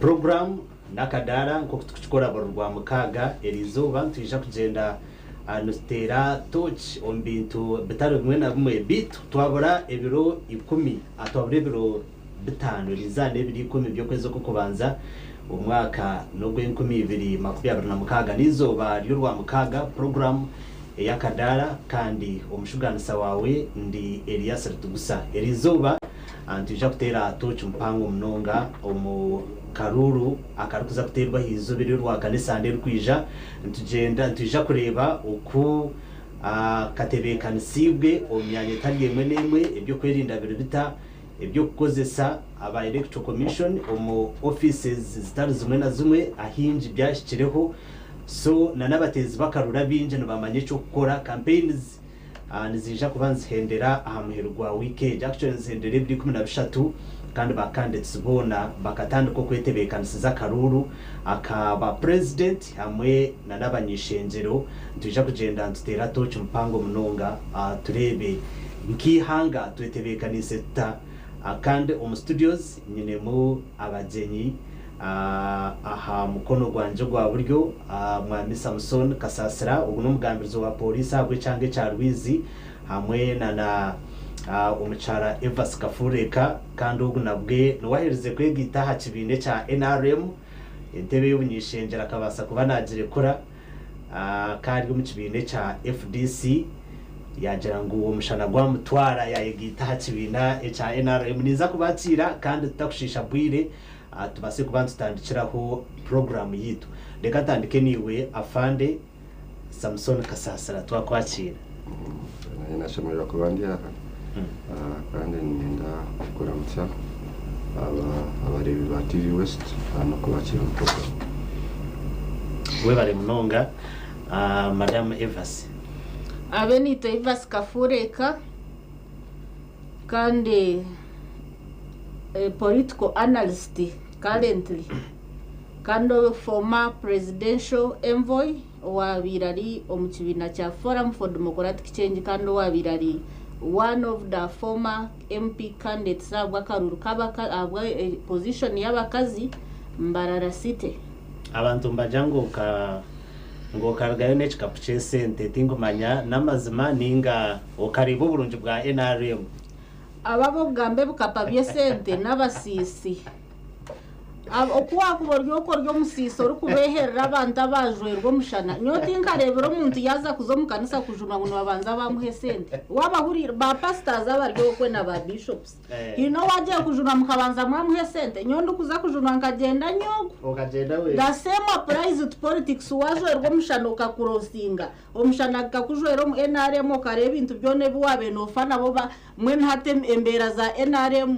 program nakadara nko tukikora barurwa mukaga erizoba tuje kugenda nustera touch ombintu bitaro bimwe na bimwe bitu twabura ebiro 10 atwabura ebiro 5 rizane biri 10 byo kwezi ko kubanza umwaka no gwe 2026 nizoba ry'urwa mukaga program yakadara kandi omushuganisa wawe ndi Elias Rutugusa erizoba antuje kutera touch mpango mnonga omu karuru akarukuza kuterwa hizo biri rwa kanisa ndero kwija ntugenda ntuje kureba uku katebekanisiibwe omyanya tagiyemwe nemwe ebyo kwerinda biro bita ebyo kukozesa aba electoral commission omu offices zitari zimwe na zimwe ahinji byashikireho so nanabatezi bakarura binje nabamanye cyo gukora campaigns nizija kubanza hendera ahamuherwa weekend actually nzendere biri 13 kandi bakanditse bona bakatandika kwetebekanisiza karuru akaba president hamwe n'abanyishengero tuje kugenda ntutera touch mpango munonga turebe nkihanga twetebekanise ta kandi studios nyine mu abagenyi aha mukono gwanje gwa buryo mwami Samson Kasasira ubu n'umugambirizo wa police abwe cyange cya Rwizi hamwe na umucara Evas Kafureka kandi ubu nabwe nwahereze kwegita hakibine cya NRM intebe y'ubunyishengera akabasa kuba nagire kora kandi mu kibine cya FDC yagira ngo uwo mushana gwa mutwara yayegita hakibina cya NRM niza kubatira kandi tutakushisha bwire tubase kubanza tutandikiraho program yitu reka tandike niwe afande Samson Kasasira twakwakira nashemerera kubandi aha kandi nenda kuramutsa abarebi ba TV West no kubakira program we bari munonga Madam Evas Abenito Evas Kafureka kandi political analyst currently kandi former presidential envoy wa birari omukibina cha Forum for Democratic Change kandi wa birari one of the former MP candidates abwa karuru kabaka abwa position y'abakazi Mbarara City abantu mbajango ngo kargayo ne chikapuche sente tingumanya namazima ninga okaribo burunji bwa NRM ababo gambe bukapabye sente n'abasisi okuwa kuboryo koryo musisi uri kubeherera abantu abajwe rwo mushana nyoti nkarebero umuntu yaza kuzo mukanisa kujuna ngo babanza bamuhe sente wabahurira ba pastors abaryo kwe na ba bishops waje kujuna mukabanza mwamuhe sente nyondo kuza kujuna ngagenda nyogo ukagenda we the same applies to politics wajwe rwo mushana ukakurosinga omushana kakujwero mu NRM kareba ibintu byone biwabe no fana bo mwe ntate embera za NRM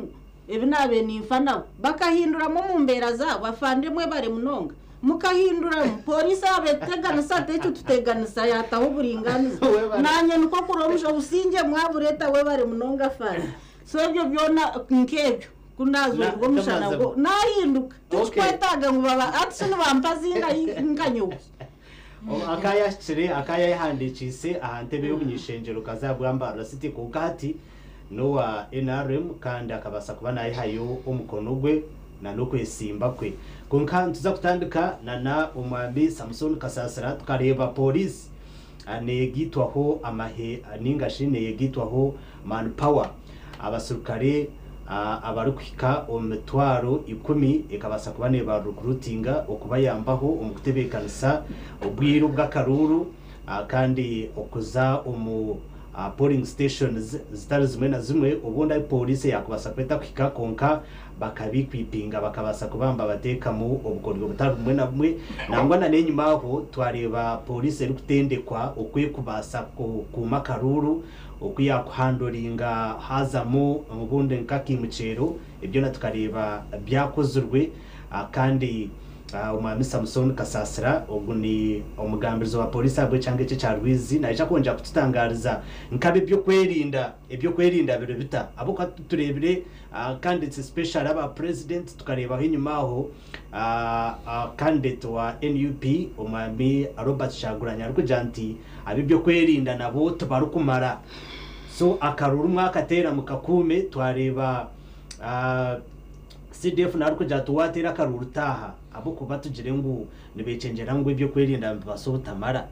ebinabe nifana bakahindura mu mbera za bafande mwe bare munonga mukahindura polisi abeteganisa techo tuteganisa yataho buringaniza nanye nuko kuromsha usinge mwabureta we bare munonga fana so ebyo byona nkebyo kunazwe ngo mushana ngo nahinduka tukwetaga ngo baba atsino bampazinga inganyo akaya yahandikise ahantebe y'ubunyishengero kazabwamba City ku gati nowa NRM kandi akabasa kuba naye hayo umukono gwe na no kwesimba kwe konka tuza kutandika na umwambi Samson Kasasira tukareba police anegitwaho amahe ningashine yegitwaho manpower abasurukare abarukwika omutwaro 10 ikabasa kuba ne ba recruitinga okubayambaho umukutebekanisa ubwiru bw'akaruru kandi okuza polling stations zitari zimwe na zimwe ubundi police yakubasa kweta kwika konka bakabikwipinga bakabasa kubamba bateka mu obukoryo butari bumwe na bumwe nangwa na nenyuma aho twareba police iri kutendekwa ukwiye kubasa ku makaruru ukwiye kuhandoringa hazamo ubundi nkakimucero ibyo natukareba byakozurwe kandi umwami Samson Kasasira ubwo ni umugambirizo wa police abwe cyange cye cya Rwizi naje konja kututangariza nkabe byo kwerinda biro bita abo katurebire candidate special aba president tukareba inyuma aho candidate wa NUP umwami Robert Kyagulanyi arikujanti abibyo kwerinda nabo tubarukumara so akaruru mwaka tera mukakume twareba CDF naruko jatuwatera karurutaha abo kuba tugire ngo nibecenjera ngo ibyo kwirinda basobutamara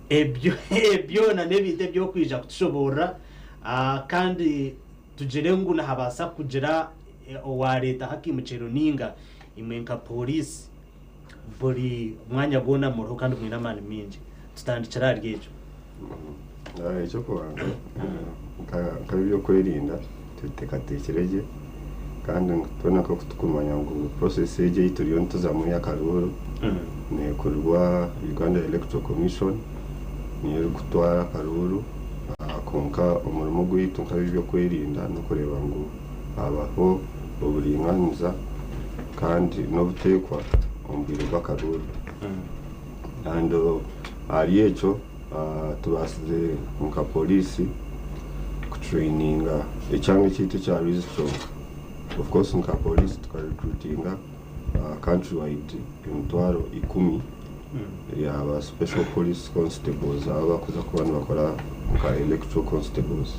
ebyo na nebite byo kwija kutushobora kandi tugire ngo nahabasa kugira wa leta hakimucero ninga imwenka police buri mwanya gona mu kandi mwina mani mingi tutandikira ryejo icyo kubanga kabyo kwirinda tutekatekereje kandi tubona ko tukumanya ngo process yeje yituriyo ntuzamuye akaruru ne kurwa Uganda Electoral Commission niyo gutwara akaruru konka umurimo gwitu kabyo kwirinda no kureba ngo abaho uburinganiza kandi no butekwa umbiri bw'akaruru ando ariyecho tubasize nka polisi kutraininga icyange cyite cya resistance of course nka polisi tukarecruitinga countrywide imitwaro 10 ya special police constables abakuza ku bantu bakora nka electoral constables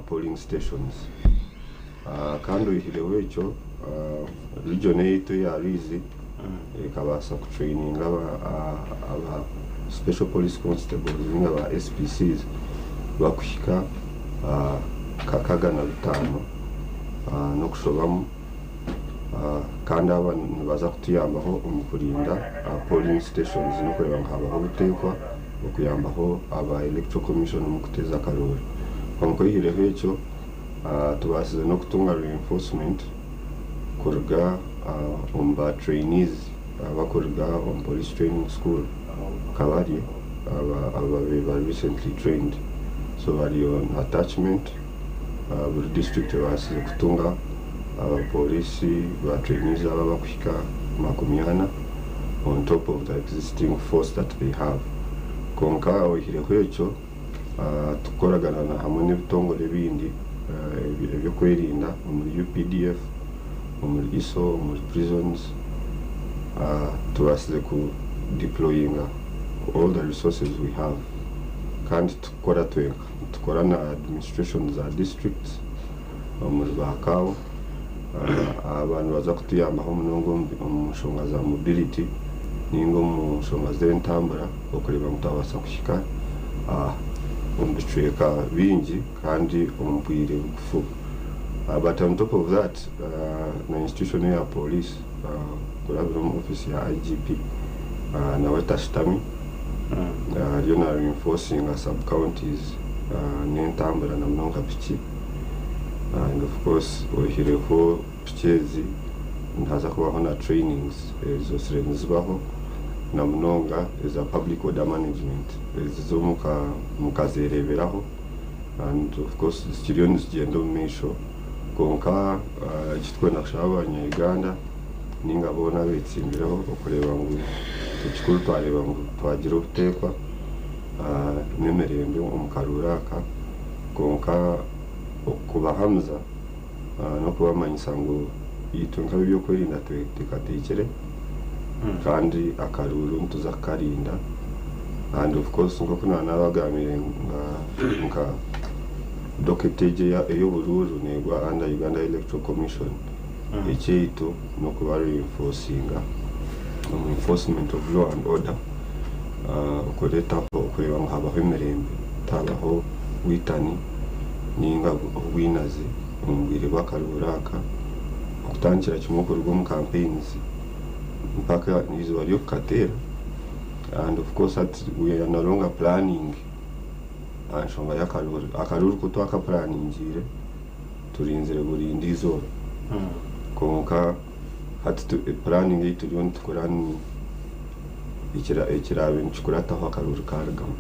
polling stations kandi uhirewe icyo region yetu ya Rizi ikabasa kutraininga aba special police constables n'aba SPCs bakushika kakagana bitano no kushobamo kandi abantu baza kutuyambaho umukurinda polling stations no kureba nk'abaho gutekwa okuyambaho aba electoral commission mu kuteza akarori nko yireho icyo tubasize no kutunga reinforcement kurga umba trainees bakurga on police training school kabari aba recently trained so bari on attachment buri district basize kutunga polisi ba trainees aba bakushika 100 on top of the existing force that they have konka ohireho icyo tukoragana na hamwe n'ibitongore bindi byo kwirinda muri UPDF muri ISO muri prisons tubasize ku deploying all the resources we have kandi tukora na administration za districts muri bakawo abantu baza kutuyambaho munongo umushonga za mobility ningo umushonga z'entambara okureba mutabasa kushika umbiceka bingi kandi umbwire bufu but on top of that na institution ya police kurabira mu office ya IGP na watashitami you know reinforcing sub counties n'entambara na mnonga pichi and of course ohireho pichezi ndaza kubaho na trainings zo sirenzi baho na mnonga is a public order management zo mukazireberaho and of course zikiriyo zigenda mu misho konka kitwe nakishabanya Uganda ningabona betsimbireho okureba ngo tukikuru twareba ngo twagira ubutekwa nemerembe umukaruraka konka okuba Hamza no kubamanyisa ngo yitunga byo kwirinda tekatekere kandi akaruru ntuzakarinda and of course ngo kuna nabagamire nka doketeje ya eyobururu negwa under Uganda Electoral Commission echeito no kuba reinforcinga enforcement of law and order ukoreta kureba ngo habaho imirembe tabaho witani ninga winazi umbwire bakaruraka okutangira kimoko rwo mu campaigns mpaka nizo bari okatera and of course we are no longer planning anshonga yakaruru ko twaka planningire turinzire burindi izo konka hati planning yitu ryo tukorani ikira bintu kurata ho akaruru karagamo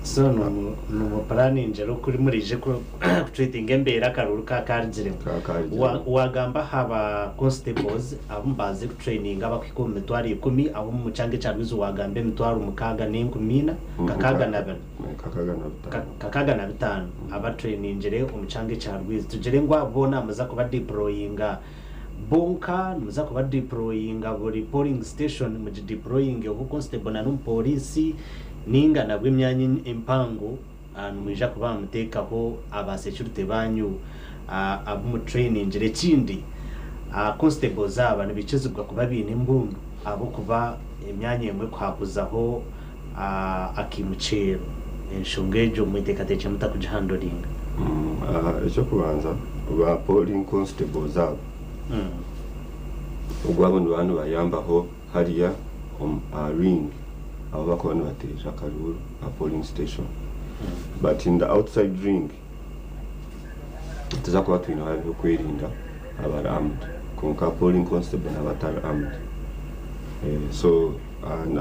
so no planning jero kuri murije ko trading embera karuru ka karjire wagamba haba constables abumbaze training abakiko mitwari 10 aho mu cange cyarwizo wagambe mitwari umukaga n'inkumina kakaga na bitanu aba training jere umucange cyarwizo tugere ngo abona amaza kuba deployinga bonka muza kuba deployinga buri polling station mu deploying yo constable na police ninga nabwe imyanya impango mwija kuba mutekaho aba security banyu abu training rekindi constables aba nibicizibwa kuba bine imbundu abo kuba imyanya yemwe kwakuzaho akimucero enshongejo mwitekateche mutakujihandolinga icyo kubanza ba polling constables abo ubwo abantu bantu bayambaho hariya ring abo bakubona bateje akaruru a polling station but in the outside ring tuza kuba twino habyo kwirinda abaramd konka polling constable n'abatari armed so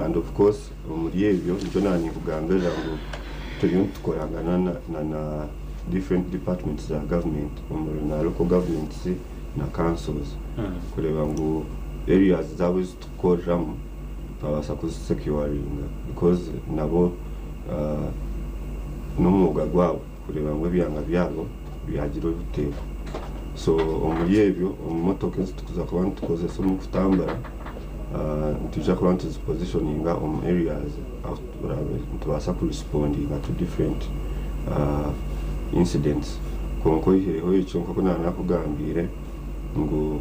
and of course muri ebyo nicyo nani kugambira ngo turiyo tukorangana na different departments za government na local governments na councils kureba ngo areas zabo zitukoramo babasha kuzisecuringa because nabo n'umwuga gwabo kureba ngo byanga byabo byagira ubuteko so muri ebyo umumotoka tuza kuba tukoze so mu kutambara tuja kuba tuzipositioninga areas tubasha kurespondinga to different incidents konko ihereho icyo nkoko nakugambire ngo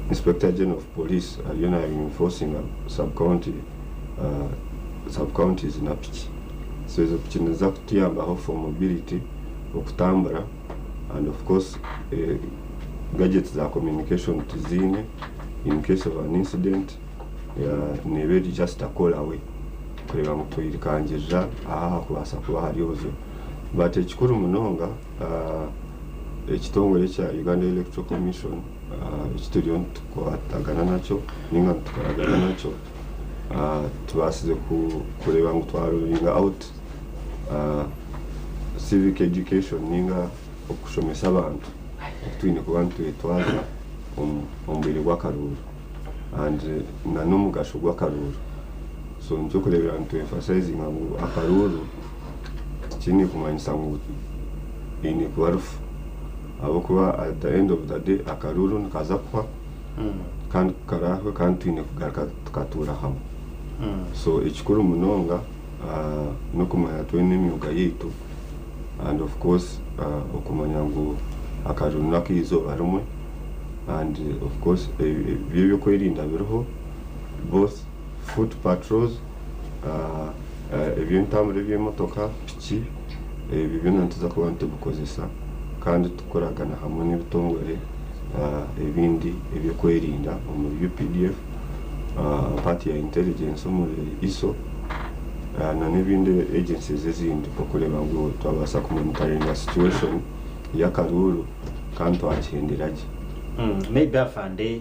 Inspector General of Police ariyo na enforcing sub-counties na piki so izo piki niza kutuyambaho for mobility okutambara and of course gadgets za communication tuzine in case of an incident nebe just a call away kureba ngo tuyirikangirira aha kubasa kuba hariyozo but ekikuru munonga ekitongole kya Uganda Electoral Commission ekituriyo tukwatagana nakyo ninga tukoragana nakyo tubasize kureba ngo twarulinga out civic education ninga okushomesa abantu twine kuba ntwetwaza ombere gw'akaruru and na n'omugasho gw'akaruru so nicyo kurebera ntweemphasizing ngo akaruru kini kumanyisa ngo ini kuba rufu abo kuba at the end of the day akaruru nikaza kuba kandi karahwe kandi twine kugaruka tukatura hamwe so ekikuru munonga no kumanya twine emyuga yaitu and of course okumanya ngo akaruru nakiizoba rumwe and of course byo kwirinda biriho both foot patrols ebyentambure by'emotoka piki ebyo nantuza kuba ntubukozesa kandi tukoragana hamwe n'ebitongore ebindi ebyo kwirinda muri UPDF party ya intelligence muri ISO na n'ebindi agencies ezindi okureba ngo twabasa kumonitoringa situation y'akaruru kandi twakihenderage maybe afande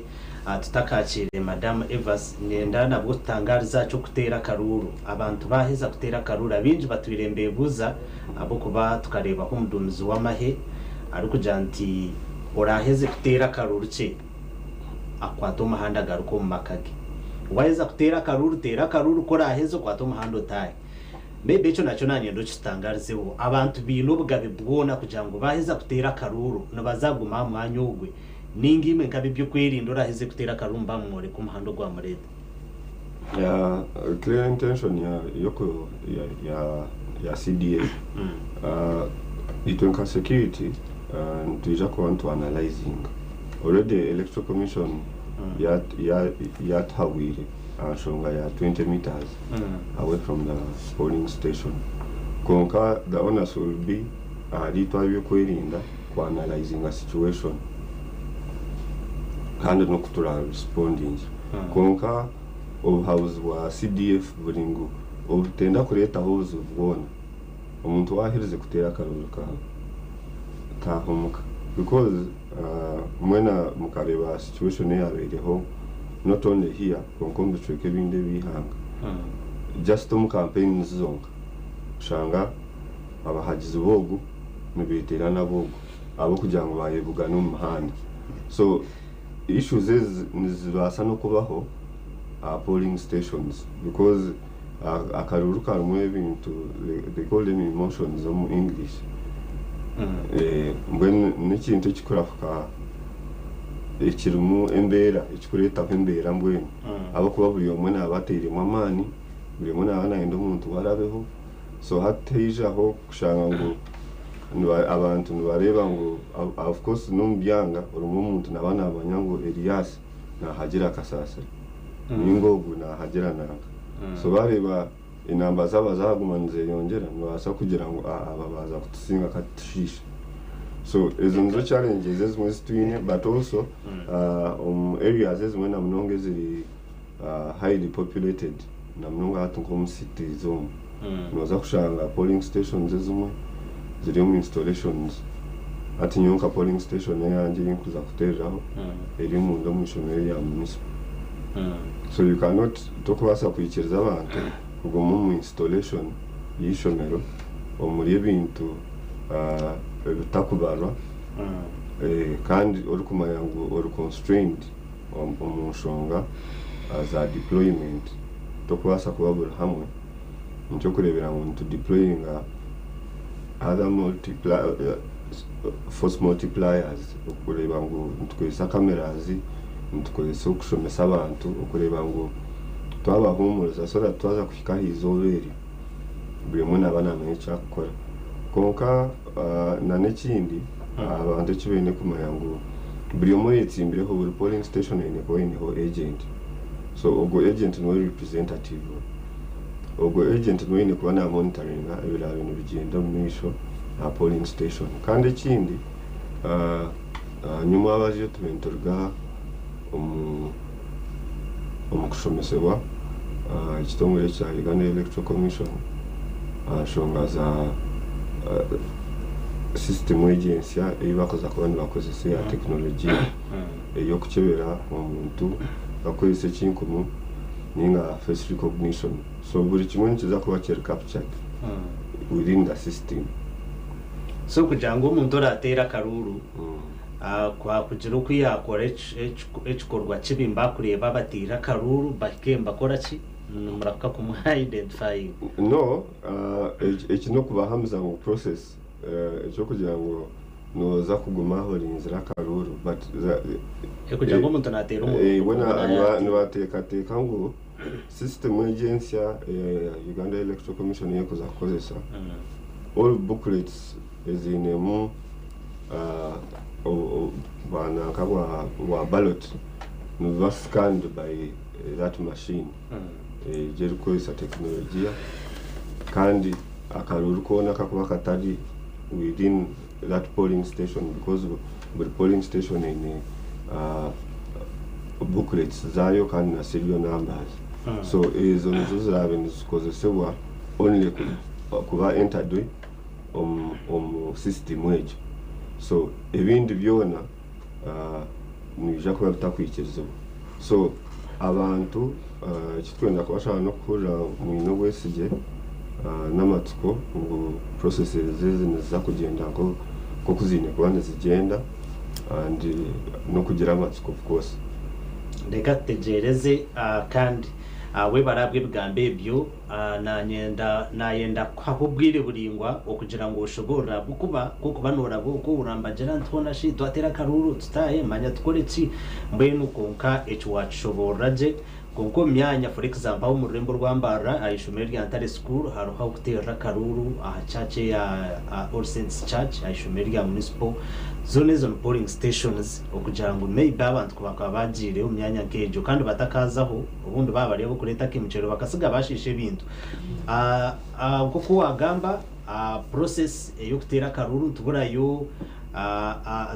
tutakakire Madame Evas ngenda nabwo tutangariza cyo kutera karuru abantu baheza kutera karuru abinji batwirembeye buza abo kuba tukareba ko umudumizi w'amahe ari kujanti oraheze kutera karuru cye akwato mahanda garuko mu makage waheza kutera karuru tera karuru ko raheze kwato mahando tayi maybe cyo nacyo nanye ndo kitangarizeho abantu binubwa bibwona kugira ngo baheza kutera karuru nabazaguma mwanya ugwe ningime nkabi byo kwirinda uraheze kutera karumba mwore ku muhando gwa murede clear intention ya CDA itwenka security tuja kubantu analyzing already electoral commission yatawire ashonga ya 20 meters away from the polling station konka the onus will be litwa byo kwirinda ku analyzing a situation kandi no kutura responding konka obuhabuzi bwa CDF buringo obutenda kureta house ubwona umuntu wahirize kutera akaruru kahomuka because mwena mukareba situation yabereho not only here konkombe tweke binde bihanga just mu campaigns zonka shanga abahagize bogu nibiterana bogu abo kugira ngo bayebugana mu mahanda so issues zibasa no kubaho polling stations because akaruru karumwe ibintu they call them emotions in English when n'ikintu kikurafuka ikirumu embera ikikureta embera mbwe abo kuba buri umwe nabateremo amani buri umwe nabana ndo umuntu warabeho so hateje aho kushanga ngo abantu nibareba ngo of course numbyanga urumu umuntu nabana abanyango Elias nahagira kasasa ningogu nahagira nanga so bareba inamba z'abazagumanze yongera nibasa kugira ngo ababaza kutusinga katishisha so izo nzo challenges ezimwe zitwine but also areas ezimwe namnonge ziri highly populated namnonga hatu nko mu cities zone noza kushanga polling stations ezimwe ziri mu installations ati nyonka polling station yanje yinkuza kutereraho eri mu ndo mwishomero ya municipal so you cannot tokubasa kwikiriza abantu kugoma mu installation y'ishomero omuri ebintu bitakubarwa kandi uri kumanya ngo uri constrained omushonga za deployment tokubasa kubabura hamwe nicyo kurebera ngo to deploying other force multipliers ukureba ngo ntukwesa cameras ntukwesa kushomesa abantu ukureba ngo twabahumuriza so that twaza kushika hizoberi buri muntu abana amenye cyakora konka na nekindi abantu kibene kumanya ngo buri muri itsimbireho buri polling station ine ko iniho agent so ubwo agent no representative ubwo agent no ine kubana monitoring ibira bintu bigenda mu misho na polling station kandi ikindi nyuma abaje tumentorga umukushomesebwa ikitongore cya Uganda Electoral Commission shonga za system agency ibakoza kubandi bakozese ya technology yo kukebera umuntu bakoze kinkumu ninga face recognition so buri kimwe kiza kuba cyer captured within the system so kugira ngo umuntu aratera karuru kwa kugira uko yakora ekikorwa kibimba kureba batira karuru bakemba kora ki muraka kumuha identify no ekino kubahamza mu process cyo kugira ngo noza kugumaho inzira karuru but kugira ngo umuntu natera wena nibateka ngo system agency ya Uganda Electoral Commission yakoza kozesa all booklets ezinemu bana kabwa wa ballot was scanned by that machine jeriko isa technology kandi akaruru kona kakuba katari within that polling station because the polling station in booklets zayo kandi na serial numbers so izo nzo zaben zikozesebwa only kuba entered system wage so ebindi byona nija kuba bitakwikirizo so abantu kitwenda kubashaka no kura mu ino wesije n'amatsiko ngo processes ziza kugenda ko kuzine kubana zigenda and no kugira amatsiko of course reka tegereze kandi we barabwe bwambe byo nayenda kwakubwire buringwa okugira ngo ushobora kubanura ko urambagera ntona shi twatera karuru tutaye manya tukore ki mbene ukonka echo watshoboraje konko myanya for example mu rembo rwambara ayishomero rya Ntare School haruha gutera karuru church ya All Saints Church ayishomero rya municipal zone polling stations okugira ngo maybe abantu kubaka bagire umyanya nkejo kandi batakazaho ubundi babariye bukureta kimcero bakasiga bashishe bintu kuko wagamba process yo gutera karuru tuburayo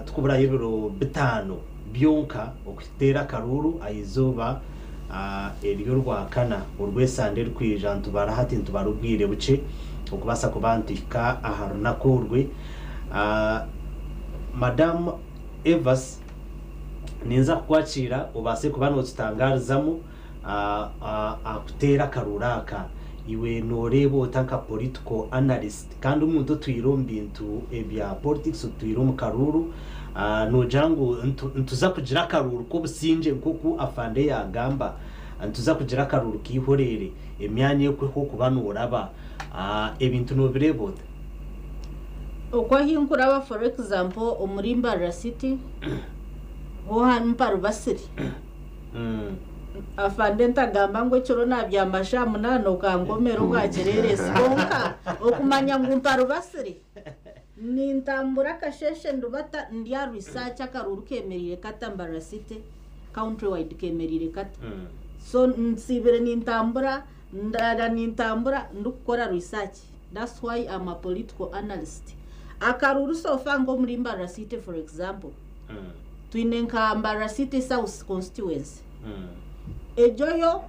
tukuburayo biro bitano byonka okutera karuru ayizoba eriyo rwakana urwesande rwijantu barahati ntubarubwire buce ukubasa kubandika aharu nakurwe Madam Evas ninza kwakira ubase kubano tutangarizamo akutera karuraka iwe norebo tanka political analyst kandi umuntu twirombi intu ebya politics twirom karuru nojangu ntuza kugira karuru ko businje kuko afande yagamba ntuza kugira karuru kihorere emyanye yo kubanura ba ebintu no birebota uko hinkuraba for example umurimba city ho hanparu basiri afande ntagamba ngo cyo nabyamasha munano kangomero bwagerere sonka okumanya ngo mparu basiri nintambura kasheshe ndubata ndia research akaruru kemerire kata Mbarara City country wide kemerire kata so nsibire nintambura ndara nintambura ndukora research. That's why I'm a political analyst. Akaruru sofa ngo muri Mbarara City for example twinenka Mbarara City South constituency ejoyo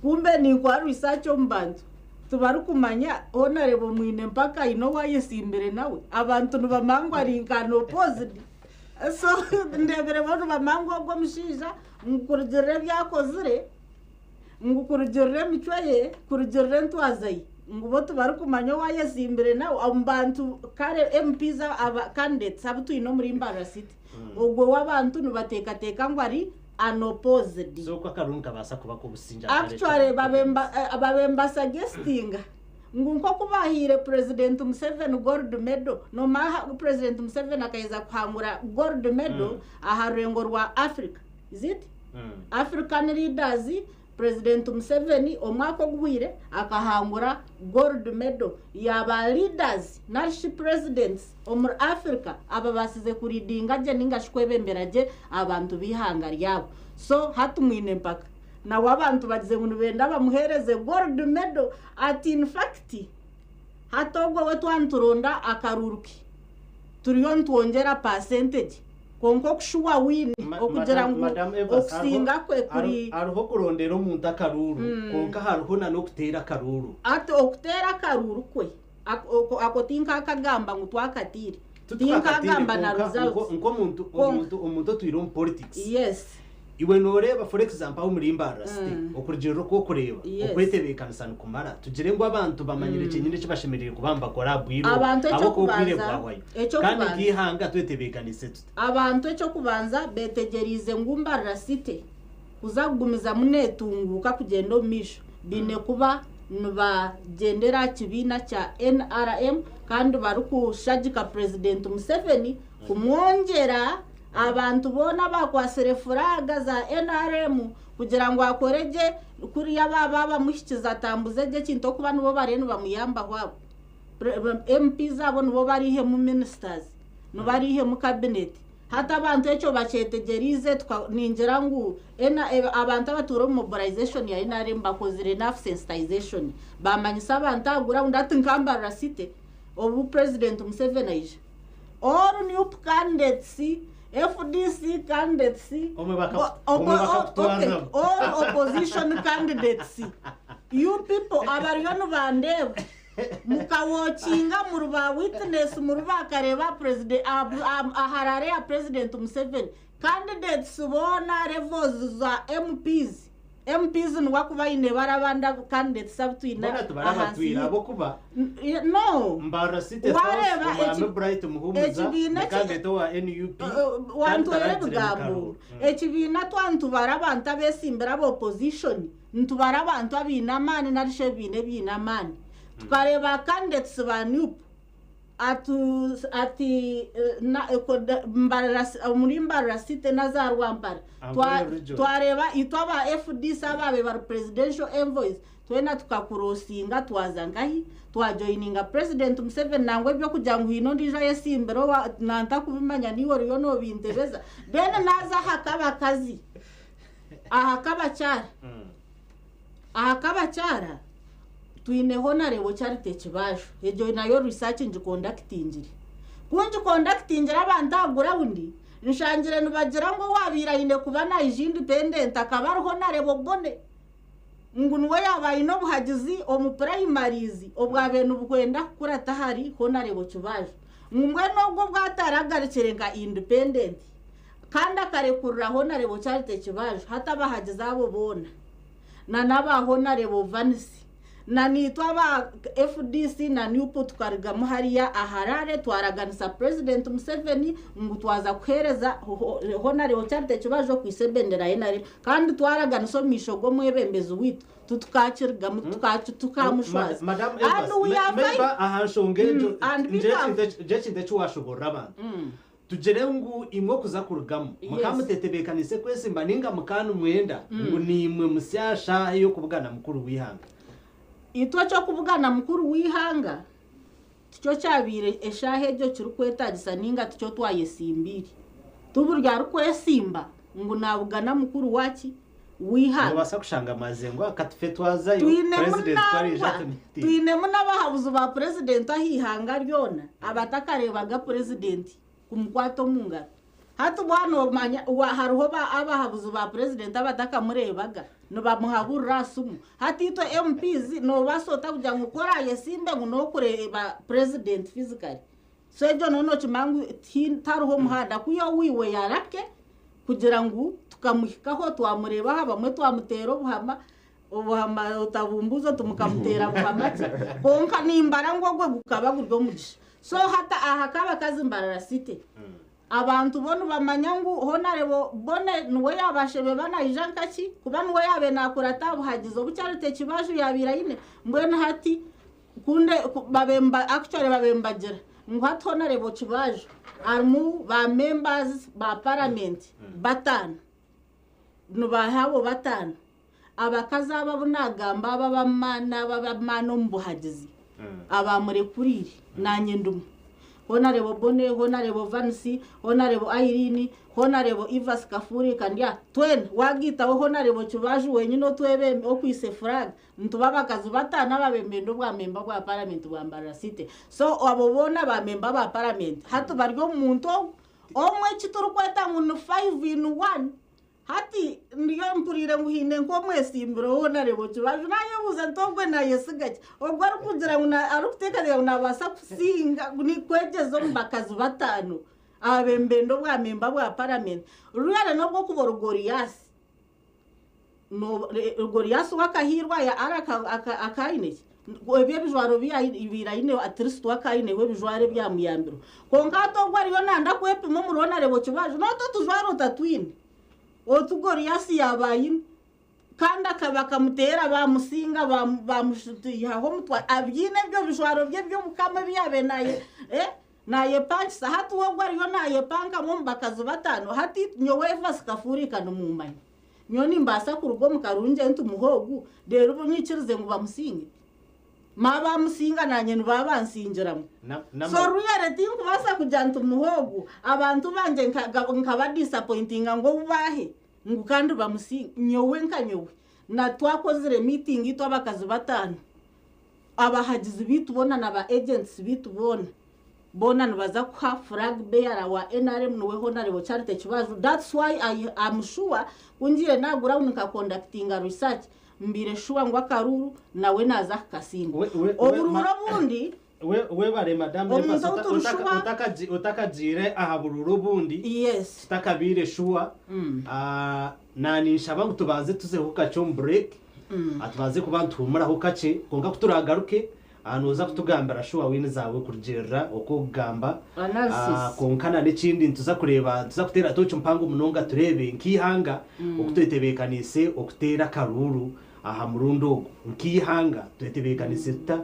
kumbe ni kwa research ombantu tubaru kumanya honorable mwine mpaka ino wayesimbere nawe abantu nubamangwa rinkano opposed so ndebere bantu bamangwa gwo mushiza ngukurugirire byakozire ngukurugirire michwaye kurugirire ntwazayi ngubo tubaru kumanya wayesimbere nawe abantu kare MPs aba candidates abutu ino muri Mbarara City ubwo wabantu nubateka ngwari unopposed so kwa karunga basa kuba ko businja actually babemba suggesting ngunko kubahire President Museveni gold medal no ma President Museveni akaiza kuhangura gold medal aharengo rwa Africa is it African leaders President Museveni omwako gwire akahangura gold medal yaba leaders nashi presidents omur Africa aba basize kuridinga je ningashkwebemberaje abantu bihanga ryabo so hatumwine mpaka na wabantu bagize ngo benda bamuhereze gold medal at in fact hatogwa we twanturonda akaruruki turiyo ntwongera percentage konko kushuwa wini okugera ngo okusinga kwe kuri ariho kurondera umuntu akaruru konka hariho na nokutera akaruru ati okutera akaruru kwe akotinka akagamba ngo twakatire tinka agamba na results nko umuntu tuyiro mu politics yes iwe noreba for example aho muri Mbarara City okurugero ko kureba okwetebekana sana kumara tugire ngo abantu bamanyire kinyine kibashemerere kubamba kora bwiro abo ko bwire bwawayo kandi gihanga twetebekanise abantu eco kubanza betegerize ngo Mbarara City kuzagumiza munetunguka kugenda misho bine kuba nubagendera kibina cha NRM kandi barukushagika President Museveni kumwongera abantu bona bakwasere furaga za NRM kugira ngo akoreje kuri yababa mushyikiza tambuzeje kinto kuba nubo barenu bamuyamba hwabo MP zabo nubo barihe mu ministers no barihe mu cabinet hata abantu eco bacetegerize ninjira ngo abantu abaturo mu mobilization ya NRM bakozire enough sensitization bamanyisa abantu agura undati Mbarara City obu President Museveni aje all new candidates FDC candidates all opposition candidates you people abariyonu bandeba mukawochinga muruba witness muruba kareba president aharare ya President Museveni candidates bona levels za MPs nwakuba ine barabanda candidates abutwina ahansi abo kuba no Mbarara City wa Bright Muhumuza candidate wa NUP wantu erebugambo ekibina twantu barabanta besimbira abo opposition ntubara abantu abinamani narishe bine binamani tukareba candidates ba NUP ati muri Mbarara City nazarwa Mpara twareba itwaba FD sababe bar presidential envoys twena tukakurosinga twazangahi twajoininga President Museveni nangwe byo kujya ngo hino ndija yesimbero nanta kubimanya niwo riyo no bintebeza bene naza hakabakazi ahakabacara twine honarebo Charity Kibasho ejo nayo research nji conductingire kunji conductingire abantu agura undi nshangire nubagira ngo wabira ine kuba na independent akaba honarebo bone ngunwe yabaye no buhagizi omu primaries obwabenu bukwenda kurata hari honarebo Kibasho ngumwe nobwo bwataragarekerenga independent kandi akarekurira honarebo Charity Kibasho hata bahagiza abo bona na naba honarebo Vanisi na nitwa ba FDC na NUP tukariga muhariya aharare twaraganisa President Museveni ngo twaza kuhereza honare Charity Kibasho kwisebendera yenare kandi twaraganisa mishogo mwebembezo witu tutukakirga tukamushwaza Madam Eva ahashongejo je cyo washobora abantu tugere ngo imwe kuza kurugamo mukamutetebekanise kwese mbaninga mukanu mwenda ngo nimwe musyasha yo kubugana mukuru wihanga itwa cyo kubugana mukuru wihanga cyo cyabire eshahe cyo kirukwetagisa ninga cyo twayesimbiri tuburya rukwesimba ngo nabugana mukuru waki wihana basa kushanga amazengo akatufetwaza yo Tuine president twarije munaba, tumiti tuinemu n'abahabuzi ba president ahihanga ryona abatakarebaga president kumukwato mungara hatu bwano manya hariho abahabuzi ba president abatakamurebaga no bamuhabura sumu hatito MPs no basota kugira ngo kora yesimbe ngo no kureba president physically so ejo nono chimangu taruho muhanda kuyo wiwe yarake kugira ngo tukamuhikaho twamureba bamwe twamutera ubuhama utabumbuzo tumukamutera buhama konka nimbara ngo gwe gukaba guryo mugisha so hata ahakaba kazimbarara city abantu bonu bamanya ngo honarebo bone nuwe yabashebe banayijankaki kuba nuwe yabe nakurata buhagizo bucyarite kibaju yabirayine mbwene hati kunde babemba actually babembagera ngo hatonarebo kibaju armu ba members ba parliament batanu nubahabo batanu abakazaba bunagamba babamana mbuhagizi abamurekurire nanye ndumu honarebo bone honarebo vansi honarebo airini honarebo ivas kafuri kandia twen wagita honarebo kibaju wenyino twebe okwise flag ntubabakazi batana babembendo bwa memba bwa parliament bwambara city so abo bona ba memba ba parliament hatu baryo muntu omwe kiturukweta ngo 5 in 1 hati ndiyo mpurire nguhine nko mwesimbiro honarebo kibaju nayo buza ntogwe na yesigake ogwa rukugira ngo arukuteka ngo nabasa kusinga ni kwegezo mbakazi batanu abembendo bwa memba bwa parliament ruyare no bwo kubora Goliath no Goliath wakahirwa ya araka akaine ebye bijwaro ibirayine atristo akaine we bijware bya muyambiro konka to gwa riyo nanda kwepima muronarebo kibaju no to tujwaro tatwine Goliath yabayine kandi akabakamutera bamusinga bamushutiyaho mutwa abyine byo bijwaro bye byo mukama byabe naye pancha hatu wogwa riyo naye panka mumbakazi batano hati nyowe vasikafurika numumanya nyoni mbasa kurugo mukarunje ntu muhogu rero bunyikirize ngo bamusinge maba musinga nanye nbabansinjiramo so ruyare tinku basa kujanta muhogu abantu banje nkaba disappointinga ngo bubahe ngo kandi bamusinga nyowe nkanyowe na twakozire meeting ito abakazi batanu abahagizi bitubona na ba agents bitubona bona nbaza kwa flag bearer wa NRM nowe honarebo charite kibazo that's why I am sure unjire nagura unika conducting research mbire shuwa ngo akaruru nawe naza kasinga obururo bundi we bare madame utakajire ahabururo bundi yes tutakabire shuwa nani shaba tubaze tuze hukacho break atubaze kubantu humura hukache konga kuturagaruke anuza kutugambara shuwa wine zawe kurjera okugamba konkana n'ikindi tuza kureba tuza kutera tocho mpango munonga turebe nkihanga okutetebekanise okutera karuru aha murundo nkihanga tutebekanise ta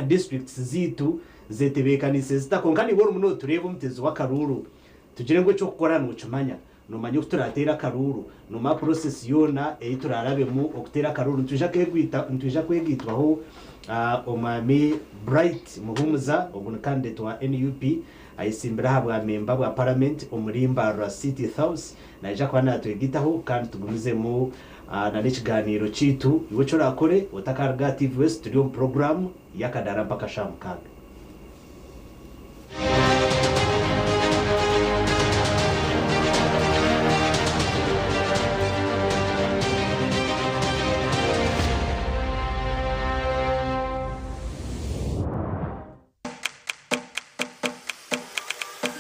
districts zitu zetebekanise zita konkani boro muno turebe umutezi wa karuru tugire ngo cyo gukora n'ucumanya numanye kuturatera karuru numa process yona turarabe mu okutera karuru ntuje kwegitwaho omami bright muhumuza obunkande twa NUP ayisimbira habwa memba bwa parliament omurimba ra city house naija kwana twegitaho kandi tugumize mu na n'ikiganiro citu iwe cyo rakore utakarga TV West studio program yakadara mpaka shamkaga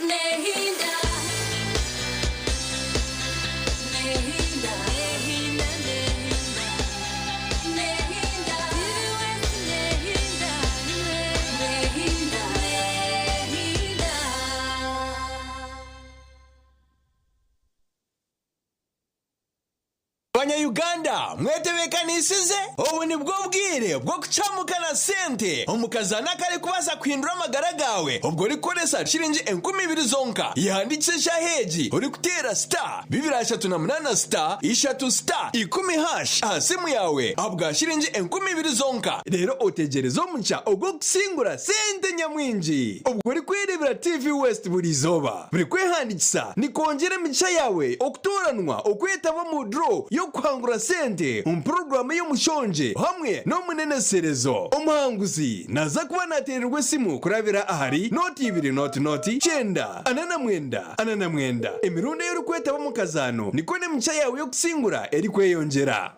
Nehinda Banyayuganda mwetebekanisize ubu ni bwo bwire bwo kucamukana sente omukazana kale kubasa kwindura amagara gawe ubwo rikoresa shilingi 20,000 zonka yandikisha heji uri kutera star 238 star 3 star 10 hash asimu yawe abwa shilingi 20,000 zonka rero otegerezo mucha ubwo kusingura sente nyamwinji ubwo rikwirebera TV West buri zoba buri kwehandikisa ni kongera micha yawe okutoranwa okwetaba mu draw yo kwangura sente program y'umushonje hamwe no muneneserezo umuhanguzi naza kuba natererwe simu kurabira ahari noti 2 noti chenda anana mwenda emirundi yo kwetaba mu kazano niko ne micha yawe yo kusingura eri kweyongera.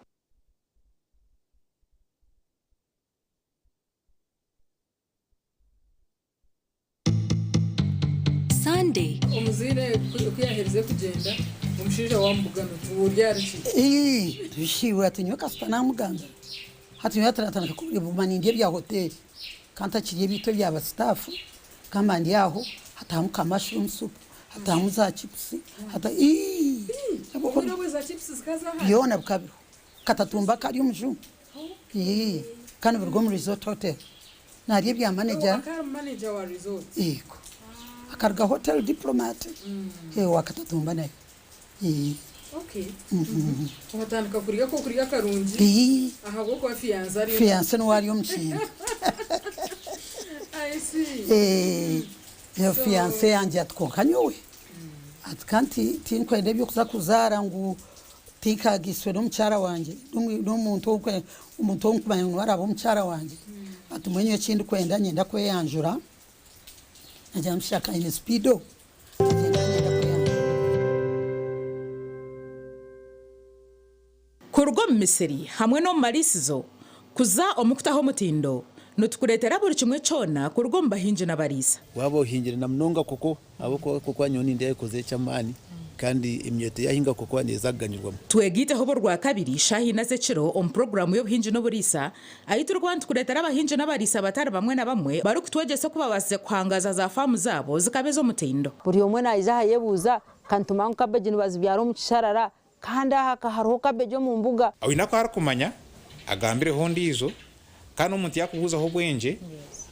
Sunday umuzire kuyahereze kugenda umushije wambugana tuburyariki dushiwe atinyoka sitana muganga hatinyo yataratana ko bumani ndiye bya hotel kanta kiriye bito byaba staff kamandi yaho hatamuka mushroom soup hatamuza chips hata ubona bwiza chips zikaza ha yona bukabiro katatumba kari umujum kana burgo mu resort hotel nariye bya manager wa resort iko akarga hotel diplomat wakatatumba nayo okay watandika kuriga karungi aha go kwa fiance no wari umchinga I see yo fiance yanje atkokanyowe atkanti tinkwende byo kuza kuzara ngo tikagiswe no mchara wanje n'umuntu kumanya warabo mchara wanje atumwenye chindi kwenda nyenda kweyanjura najya mshaka ine speedo kurwo misiri hamwe no marisizo kuza omukutaho mutindo nutukuretera buri kimwe cona kurwo mbahinje n'abarisa wabo hinjira na mnonga koko abo koko anyoni ndiye koze cyamani kandi imyete yahinga koko nezaganyirwamo twegite ho borwa kabiri shahi naze ciro program yo buhinje no burisa ayitu rwanda kuretera abahinje n'abarisa batari bamwe na bamwe bari kutwegese kuba base kwangaza za famu zabo zikabezo mutindo buri umwe nayiza hayebuza kantuma nkabeje nibazibyaro mu kisharara kanda hakaharuka bejo mu mbuga awina ko harakumanya agambire hondi izo kandi umuntu yakubuza ho bwenje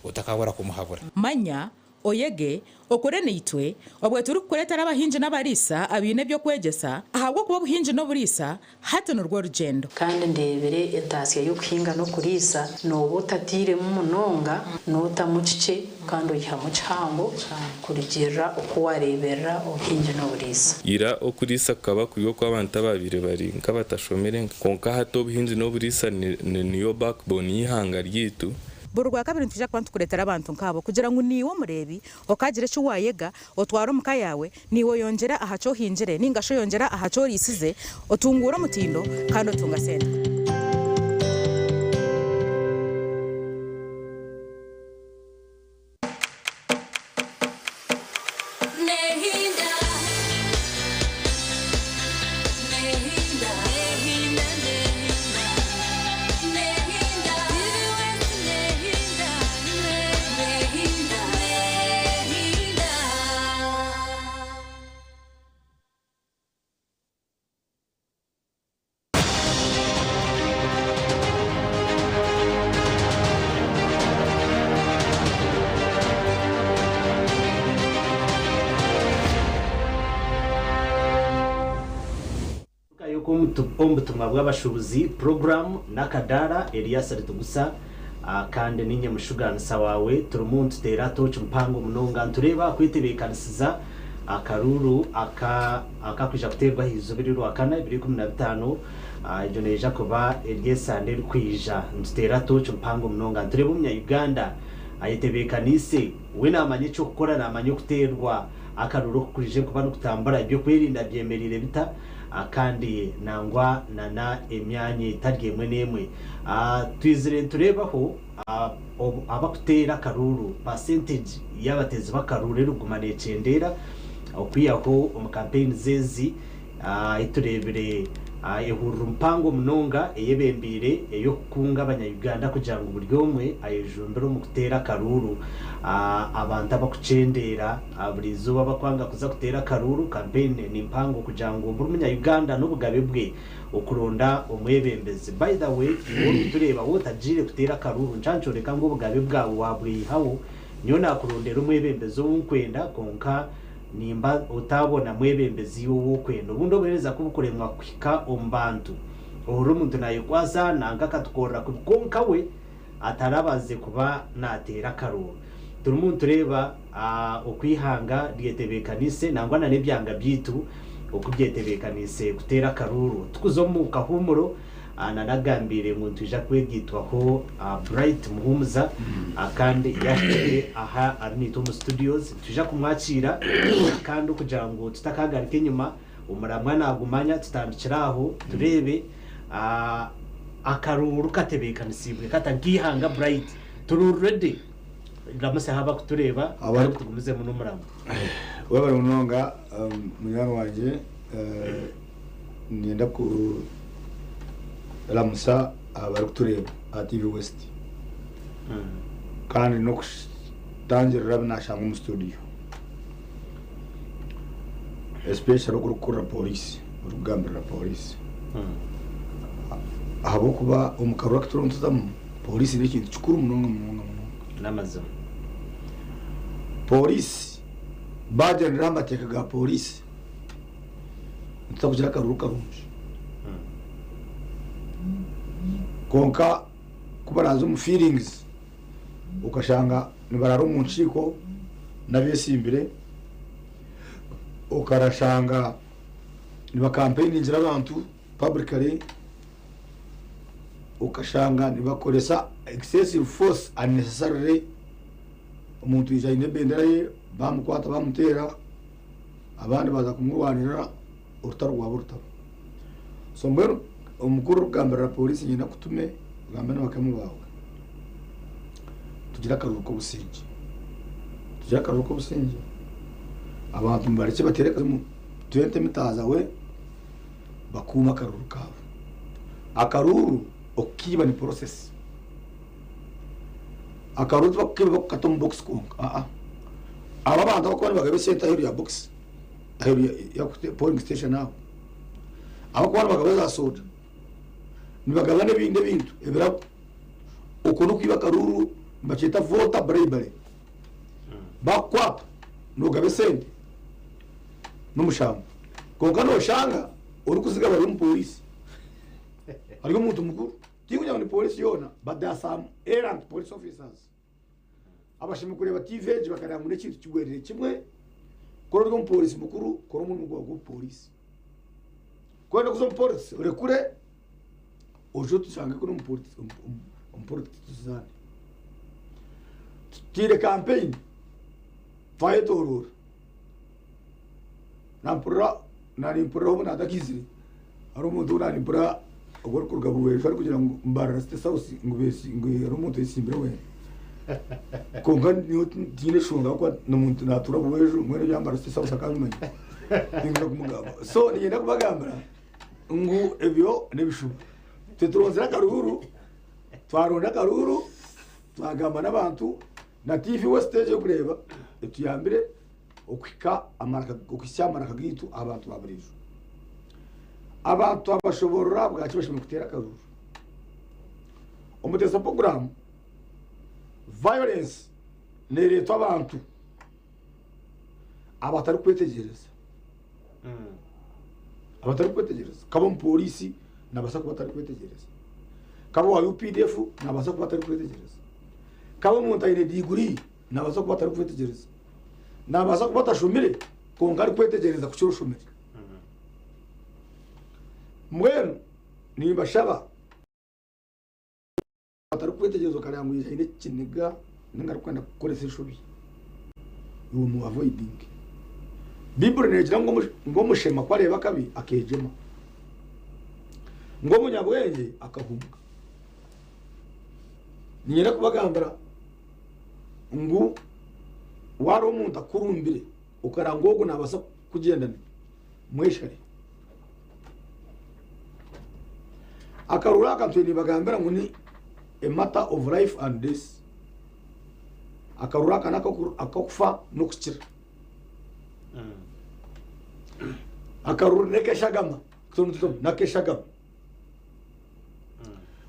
utakabura kumuhabura manya oyege okorene itwe obwe turi kuretera abahinje n'abarisa abine byo kwegesa ahabwo kuba buhinje no burisa hato no rwo rugendo kandi ndebere entasiya yo kuhinga no kurisa no butatire mu munonga no tamucice kandi uyiha mu cango kurigera uko warebera ubuhinje no burisa ira okurisa kaba kuyo kwa abantu babire bari nkabatashomere konka hato buhinje no burisa niyo backbone y'ihanga ryitu burwa kabiri ntuje kwantu kuretera abantu nkabo kugira ngo niwo murebi okagire cyo wayega otwara muka yawe niwo yongera ahaco hinjire ningasho yongera ahaco risize otungura mutindo kandi otunga sente ombutumwa bw'abashubuzi program nakadara Elias Ritugusa kandi ninye mushuganisa wawe turumuntu tera toch mpango munonga ntureba kwitebekanisiza akaruru akakwija kuterwa hizo biriru akana 2015 ijo neja kuba Elias Sandel kwija ntera toch mpango munonga ntureba umnya Uganda ayitebekanise we namanye cyo gukora namanye kuterwa akaruru kurije kuba no kutambara ibyo kwirinda byemerire bita kandi nangwa nana emyanye itaryemwe nemwe twizire turebaho abakutera karuru percentage y'abatezi bakarure rugumane cendera okwiyaho mu campaign zezi iturebere ehurura mpango munonga eyebembire eyo kunga abanyayuganda kugira ngo buri omwe ayejumbire mu kutera karuru abantu abakucendera buri zuba bakwanga kuza kutera karuru campaign ni mpango kugira ngo buri munyayuganda n'ubugabe bwe okuronda omwebembezi. By the way iwo tureba wotajire kutera karuru ncyancoreka ngo ubugabe bwawe wabwihawo niyo nakurondera umwebembezi w'unkwenda konka nimba utabona mwebembezi wo kwenda ubundi obereza kubukuremwa kwika ombantu oro muntu nayo kwaza nanga katukora kukonka we atarabaze kuba natera karuru. Turi muntu reba okwihanga ryetebekanise nangwa na nebyanga byitu okubyetebekanise kutera karuru tukuzomuka humuro ananagambire muntu ija kwegitwaho Bright Muhumuza kandi yashyize aha Arnito mu studios tuja kumwakira kandi kugira ngo tutakagarike inyuma umuramwa nagumanya tutandikiraho turebe akaruru katebekanisiwe katangihanga Bright turi ready ramase haba kutureba tugumize mu numuramo wabara unonga munyana wanje nienda ku Ramsa abari kutureba TV West kandi no kutangira nashanga mu studio especially kurukura police urugambira police abo kuba umukaro wakituronzamu police ni ikintu cyukuru munonga namazo police bagenera amateka ga police ntakugira karuruka rumwe konka kubaraza mu feelings ukashanga nibararo mu nshiko nabesimbire ukarashanga niba campaign injira abantu publicly ukashanga nibakoresa excessive force unnecessarily umuntu ija inebendera ye bamukwata bamutera abandi baza kumurwanira urutarwa burutabo so mbero umukuru rugambira polisi nyina kutume rugambira n'abakamu bawe tugira akaruhuko busingi abantu bareke batereka mu 20 mitaza we bakuma akaruru kawe akaruru okiba ni process akaruru bakiba katom box konka aba bantu bakora bagabe center hero ya box hero ya polling station naho abakora bagabe za soda nibagabane binde bintu ebira ukuntu kwiba karuru mbacheta vota bribery bakwapa nugabe sente n'umushamba konka no shanga uri kuzigaba mu police ariko umuntu mukuru tingunya ni police yona badasam errant police officers abashimwe kureba TV bakarira muri kintu kigwerere kimwe koro rwo police mukuru koro mu rwego police kwenda kuzo police urekure ojo tusange ko police tuzane tire campaign faye torur nampura narimpura ubu nadakizire ari umuntu narimpura ubwo kurgabuwe fari kugira ngo mbara site sauce ngubesi ngwe umuntu isimbire we konga niyo tine shunga ko n'umuntu natura buwejo mwene byambara site sauce akamenya ngura kumugaba so nienda kubagambira ngu ebyo nebishuba turonzera karuru twaronda karuru twagamba n'abantu na TV Westage yo kureba etuyambire okwika amaraka okishyamara kagitu abantu babirijo abantu abashobora bwacu bashimwe kutera karuru umutesa program violence nereto abantu abatari kwetegereza kabo mu polisi nabasa kuba atari kwetegereza kabo wa UPDF nabasa kuba atari kwetegereza kabo mu ntayine diguri nabasa kuba atari kwetegereza nabasa kuba atashumire konga ari kwetegereza kucyo shumire mwenu ni bashaba atari kwetegereza karangwije ine kiniga ninga kwenda gukoresha ishubi uwo mu avoiding Bible negira ngo mushema kwareba kabi akejema ngo munyabwenge akahumuka nyera kubagambira ngo wari umuntu akurumbire ukarangogo nabasa kugendana mweshare akarura akantweni bagambira ngo ni a matter of life and death akarura kana akakufa no kukira akarura nekeshagama tuntu nakeshagama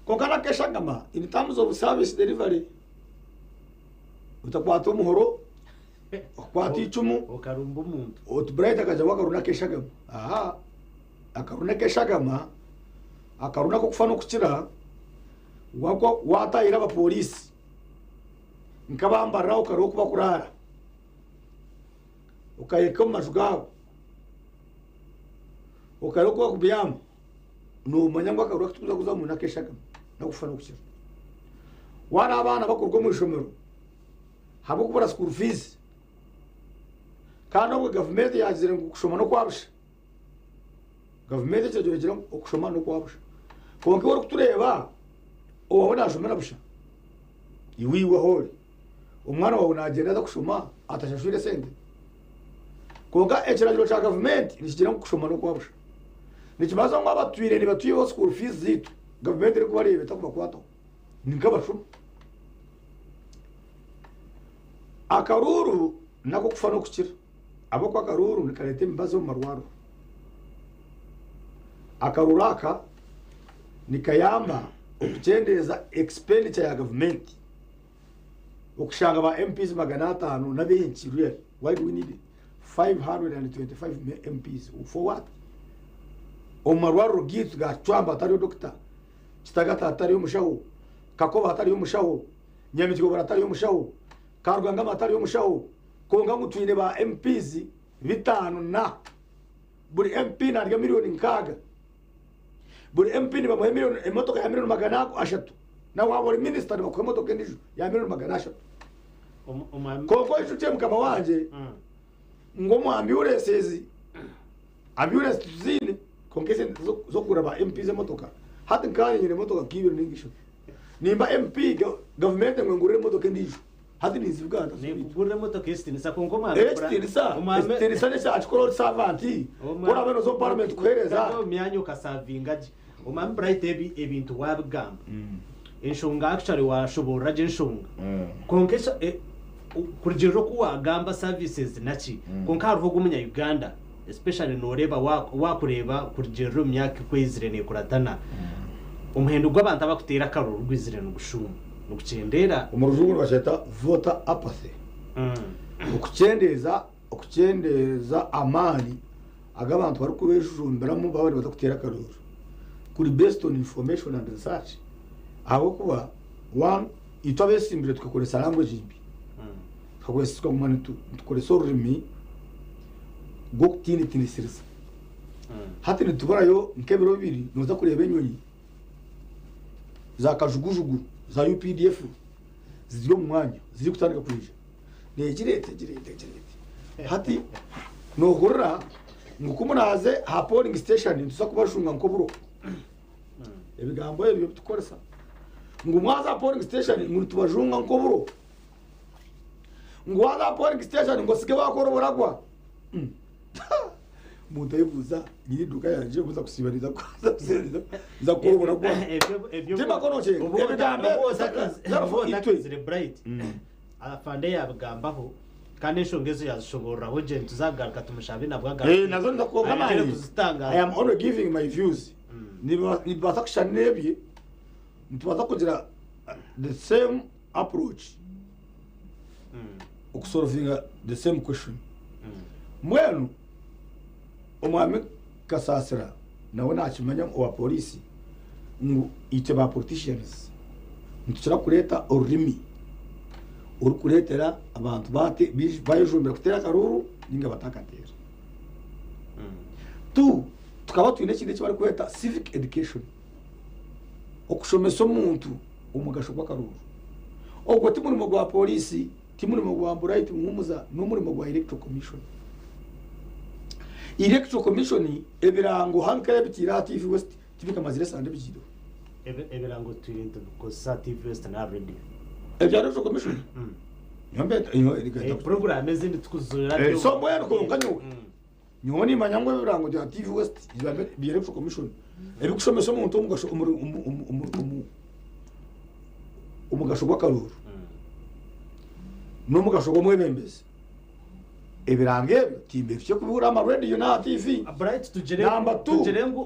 kokana keshagama in terms of service delivery utakwata umuhoro kwata icumu ukarumba umuntu utbrayita kaja wakaruna keshagama aha akaruna keshagama akaruna ko kufa no kukira wako watayira aba police nkabambara ukaro kuba kurara ukayeka majugaho ukaro kuba kubyama no manyangwa akarura kutuza kuza mu nakeshagama no kufa no kukira wana abana bakurwa mu ishomero habo kubara school fees kandi ubwo government yazire gushoma no kwabusha government cyagira okushoma no kwabusha konke wari kutureba ubona ashomera busha iwiwe hole umwana wawe nagenda adakushoma atashashwire sente konka ekiragiro cya government nikigira gushoma no kwabusha nikibaza ngo abatwire ni batuye school fees zitu government iri kubarebe takuba kwato nikabashuma akaruru nako kufa no kukira abo kwa karuru nikarete mbazo marwaro akaruraka nikayamba okuchendeza expenditure ya government okushanga ba MPs magana 5 na benchi real why do we need 525 MPs for what omarwaro gitu ga chwamba atari doctor kitagata atari umushaho kakoba atari umushaho nyamikigo atari umushaho karuganga atari umushaho konga mutwine ba MPs bitanu na buri MP narya miliyoni nkaga buri MP ni bamuhe miliyoni emotoka ya miliyoni magana ashatu na wabori minister bakwe motoka ndiju ya miliyoni magana ashatu koko ishute mukama wanje ngo mu ambulance zine konkese zo kura ba MP ze motoka hati nkanye nyine motoka kibiro ningisho nimba MP government ngengure motoka ndiju hati nizivuganda nikugurira motoka estinisa konko estinisa nesha achikoro savanti kora beno zo parliament kuhereza myanya ukasavingaje umam bright ebintu wabigamba enshonga actually washobora je enshonga konkesha kurigero ko wagamba services nachi konka haruvuga umunya Uganda especially noreba wakureba kurigero myaka kwezire ne kuratana umuhendo gw'abantu abakutera karuru rwizire no gushuma ukucendera umurujungu basheta voter apathy ukucendeza amani agabantu bari kubejumbira mu babari batakutera karuru kuri based on information and research abo kuba one itwabesimbire tukakoresha language imbi tukakoresha kumani tukoresha ururimi go kutini sirisa hati nitubarayo nkebero bibiri nuza kureba enyonyi za kajugujugu za UPDF ziriyo mu mwanya ziri kutandika kwije negirete hati no horra ngukumunaze ha polling station tuza kubashunga nkoburo ebigambo ebyo tukoresa ngumwaza polling station muri tubajunga nkoburo ngwaza polling station ngo sike bakorobora kwa mutayibuza nyiri duka yanje buza kusibariza kwaza za korobora kwa Tima kono che ebigambo zire bright afande yabigambaho kandi enshongezo yazishobora ho je tuzagaruka tumushabe nabwaga nazo ndakoga manje I am only giving my views ni batakisha nebye ntubaza kugira the same approach okusolvinga the same question mwenu omwami kasasira nawe nakimanya owa polisi ngo ite ba politicians ntukira kureta ururimi uri kuretera abantu bate bayijumbira kutera karuru ninga batakatera tukaba twine kindi kibari kweta civic education okushomesa omuntu umugasho kwa karuru ogwo timurimo gwa polisi timurimo gwa bright muhumuza n'umurimo gwa electoral commission ebirango hankaya bitira TV West tibika mazire sande bigido ebirango turinda ko sa TV West na radio electoral commission nyambe program ezindi tukuzurira so boya ko nganyo nyoni manyangwe ebirango bya TV West bi electoral commission ebikushomesa omuntu omugasho gw'akaruru n'omugasho gw'omwebembezi ebiranga ebyo timbe byo kubura amaradiyo na TV bright tugire ngo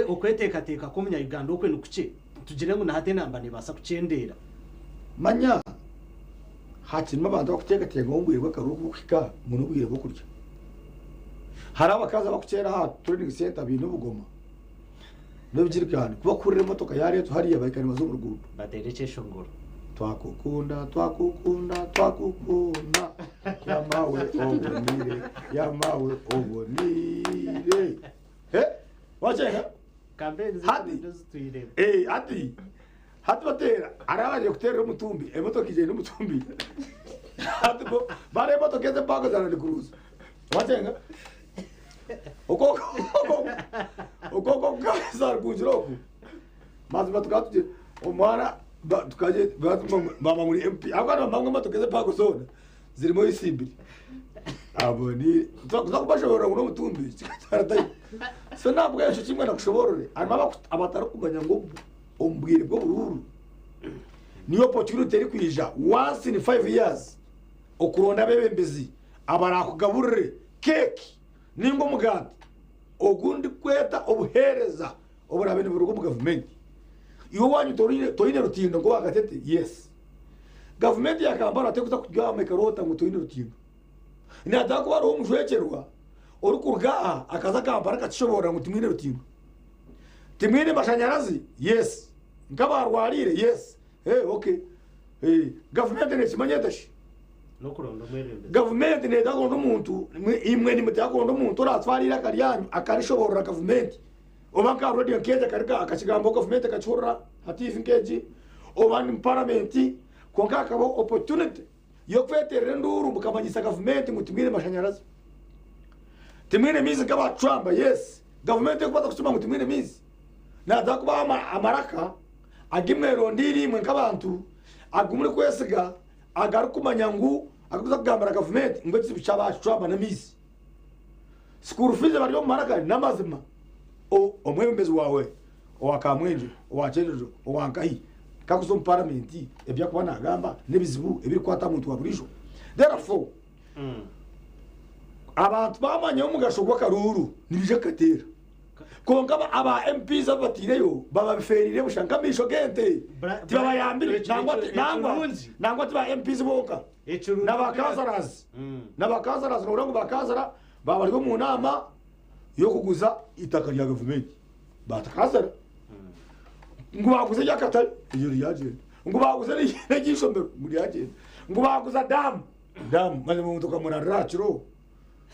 okweteekateeka k'omunyayuganda okwe nukuki tugire ngo nahate namba nibasa kucendera manya hakirimo abantu bakuteekateeka obwire bw'akaruru bw'okuhika muno obwire bw'okurya hari abakazi abakukera ha training center bintu bugoma n'ebigirikani kubakurira emotoka yari yetu hariya bayikani bazo mu rugurudo baterekesha ngoro twakukunda yamawe obonire wachenga hati batera arabaje kutera umutumbi emotoka ije n'umutumbi hati bare emotoka eze bago zana likuruza wachenga uko kazar kujroku mazima tukatuje omwana tukaje mama muri MP akana mama matokeze pago zona zirimo isimbiri aboni tukubashobora ngo mutumbi cyaratai so nabwo yacu kimwe nakushoborore arimo abatara kumanya ngo ombwire bwo bururu ni opportunity iri kwija once in 5 years okuronda bebembezi abarakugaburire keki ningo mugati ogundi kweta obuhereza oburabene burugo mu government iyo wanyu toine rutindo ngo bagatete yes government yakambara tekuza kujya amekarota ngo toine rutindo ni atako bari umujwekerwa uri kurga akaza kambara kacishobora ngo tumwine rutindo timwine mashanyarazi yes ngabarwarire yes okay government ne kimanyetashi no kuronda mwebembezi government ne dagondo umuntu imwe ni mutagondo umuntu ratwarira karyanyu akarishobora government obanga radio nkeje karika akakigambo government kachura hatifi nkeji obani parliament konka kabo opportunity yo kweterera nduru mukamanyisa government mutimwire mashanyarazi timwire mizi kaba Trump yes government ekubata kusoma mutimwire mizi na dakuba amaraka agimero ndiri mwe kabantu agumure kwesiga agarukumanya ngu akuza kugambara government ngwetsi bichaba Trump na mizi school fees bari yo maraka namazima omwembezi wawe owakamwenje owacherejo owankahi kakuzo parliament ebya kubana agamba nebizibu ebiri kwata muntu waburijo therefore abantu bamanye omugasho gw'akaruru nibije katera konka aba MPs abatireyo baba biferire bushankamisho gente tibaba yambire nangwa tiba MPs boka n'abakazaras n'urango bakazara baba rwo mu nama yo kuguza itaka rya government batakazara ngo baguze yakatari iyo yaje ngo baguze n'igishomero muri yaje ngo baguza dam maze mu mutoka muraraciro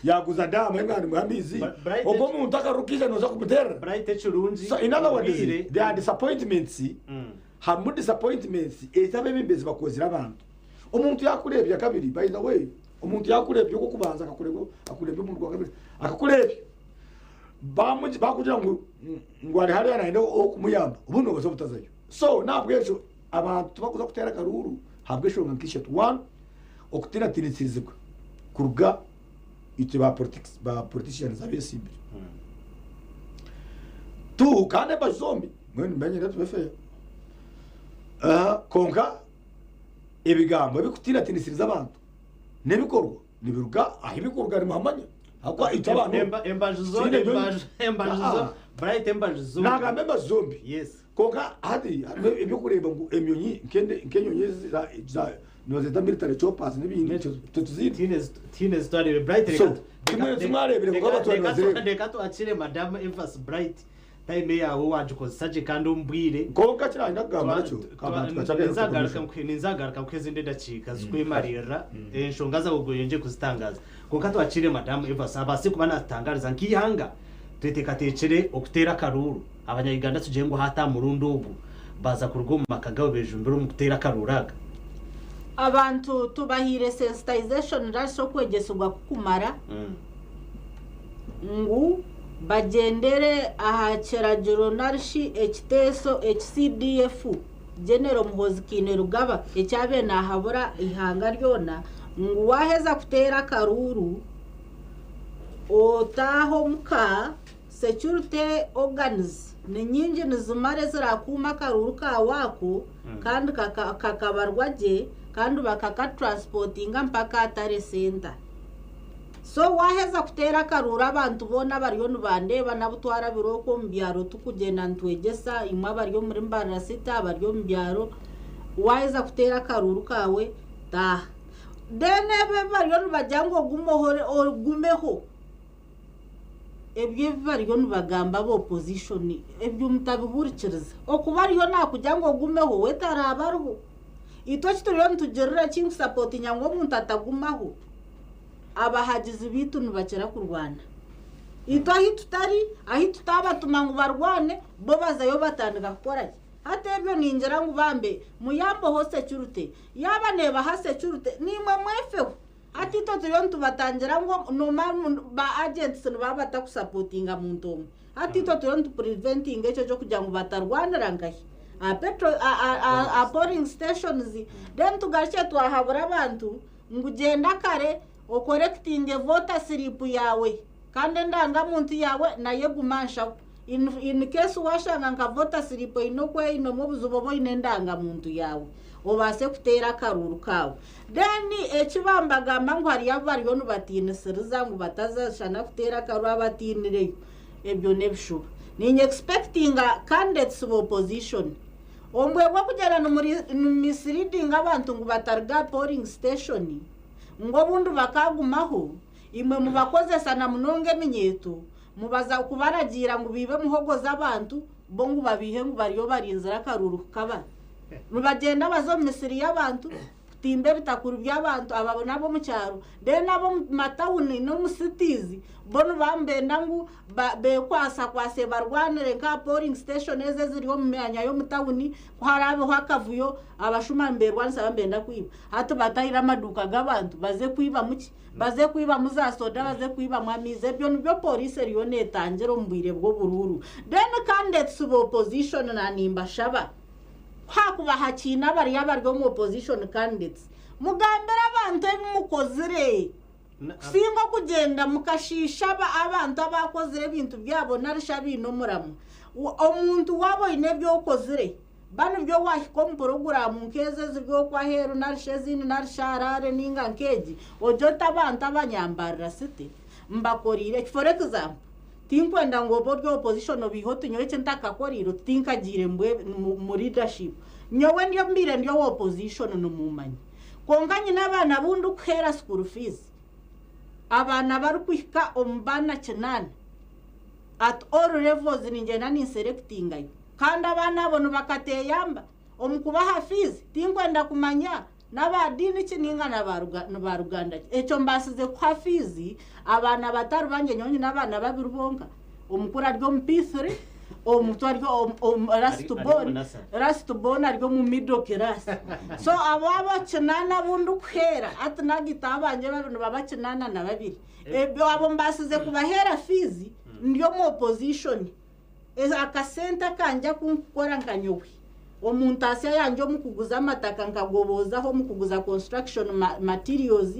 yaguza dam engani muhambizi ubwo mu ntaka rukije noza kumutera bright churunji so in other words there are disappointments hamu disappointments etabe bimbezi bakozira abantu umuntu yakurebye kabiri by the way umuntu yakurebye uko kubanza akakurebye mu rwa kabiri akakurebye bakugira ngo ari hariya naende okumuyamba ubundi obaza butazayo so nabwo ejo abantu bakuza kutera karuru habwe shonga nkishet 1 okutina tinitsizibwa kuruga ite ba politicians abesimbi tu kane ba zombi mwene menye ratu befe konka ebigambo bikutina tinisiriza abantu nebikorwa nibiruga ahibikorwa ari muhamanya akwa itabano embajuzo bright embajuzo naga memba zombi yes konka hadi ibyo kureba ngo emyonyi nkenyonyi za noze military choppers n'ibindi tutuziti tines story bright tumare ko batwazire ndeka to akire madam Evas bright time yawo waje ko saje kandi umbwire konka kiranga gamba cyo ninzagaruka kwezinde ndacika zikwemarira enshonga za ugoyenje kuzitangaza konka to akire madam Evas abasi kuba natangariza nkihanga twetekatecere okutera karuru abanyayuganda tuje ngo hata murundugu baza kurugo mu makagawe bejumbiro mu kutera karuraga abantu tubahire sensitization rasho kwegesubwa kukumara ngu bagendere aha keragiro narshi ekiteso HCDF genero muhozi kine rugaba ecyabe nahabura ihanga ryona ngu waheza kutera karuru otaho muka security organs ni nyingi nizimare zirakuma akaruru ka wako kandi kakabarwa je kandi bakakatransportinga mpaka atare center. So waheza kutera akaruru abantu bona bariyo nubandeba nabutwara biroko mu byaro tukugenda ntwegesa imwe bariyo muri Mbarara City bariyo mu byaro waheza kutera akaruru kawe ta denebe bariyo nubajyango gumohore gumeho ebyo bariyo nubagamba bo opposition ebyo mutabihurikiriza okubariyo nakujyango gumeho wetarabarho ito kituriyo ntugirira kingu support nyango umuntu atagumaho abahagizi bitu nubakera kurwana ito ahi tutaba tumangu barwane bo bazayo batandika gukora hatebyo ninjira ngo bambe muyambo ho security yaba neba ha security nimwe mwefeho ati to turiyo tubatangira ngo normal ba agents baba batakusupportinga mu ntomo ati to turiyo preventing echo cyo kujya ngo batarwanira ngahi a petrol a pouring stations then tugashe twahabura abantu ngugenda kare o correcting voter slip yawe kandi ndanga muntu yawe naye gumansha in case washanga nka voter slip inokwe ino mubuzubo bo inendanga muntu yawe obase kutera karuru kawe then ekibambaga mangu hari yabariyo nubatine siriza ngo batazashana kutera karuru abatinire ebyo nebishuba ni expecting candidates of opposition ombwe bwo kugera no muri misleading abantu ngo batarga polling station ngo bundu bakagumaho imwe mu bakoze sana munonge minyeto mubaza kubaragira ngo bibe muhogoza abantu bo ngo babihe ngo bariyo barinzira karuru kaba rubagenda bazo misiri y'abantu timbe bitakuru by'abantu ababona bo mu cyaro de nabo matawuni no mu cities bono bambenda ngo be kwase barwanire ka polling station eze ziriho mu myanya yo mutawuni kwarabe hakavuyo abashuma mberwa nsaba mbenda kwiba hato batahira amaduka g'abantu baze kwiba muki baze kwiba muzasoda baze kwiba mwamize byo nibyo police riyo netangero mbwire bwo bururu then candidates of opposition na nimba shaba hakuba hakina bari yabaryo mu opposition candidates mugambera abantu ebimukozire singo kugenda mukashisha abantu abakozire bintu byabo narisha bino muramu omuntu wabo inebyo ukozire bano byo washiko mu program nkeze zibyo kwa heru narisha zini narisharare ninga nkeji ojota abantu abanyambarira city mbakorire for example tinkwenda ngo boryo opposition bihoto nyoreke ntakakoriro tinkagire mbwe mu leadership nyowe ndiyo mbire ndiyo opposition no mumanyi konganye n'abana bundu kwera school fees abana bari kwika ombana chenana at all levels ninjena ni selecting ayo kandi abana bono bakateyamba omukubaha fees tinkwenda kumanya n'abadini kininga na Ruganda echo mbasize kwa fees abana bataru banje nyonyi n'abana babirubonga omukura ryo mpithre omutwaryo rastubona ryo mu middle class so ababa chenana bundu kwera atnagita abanje babino babacenana na babiri ebyo abo mbasize kubahera fees ndiyo mu opposition akasenta kanja kunkora nkanyowe omuntu asya yanjye mukuguza amataka nkagobozaho mukuguza construction materials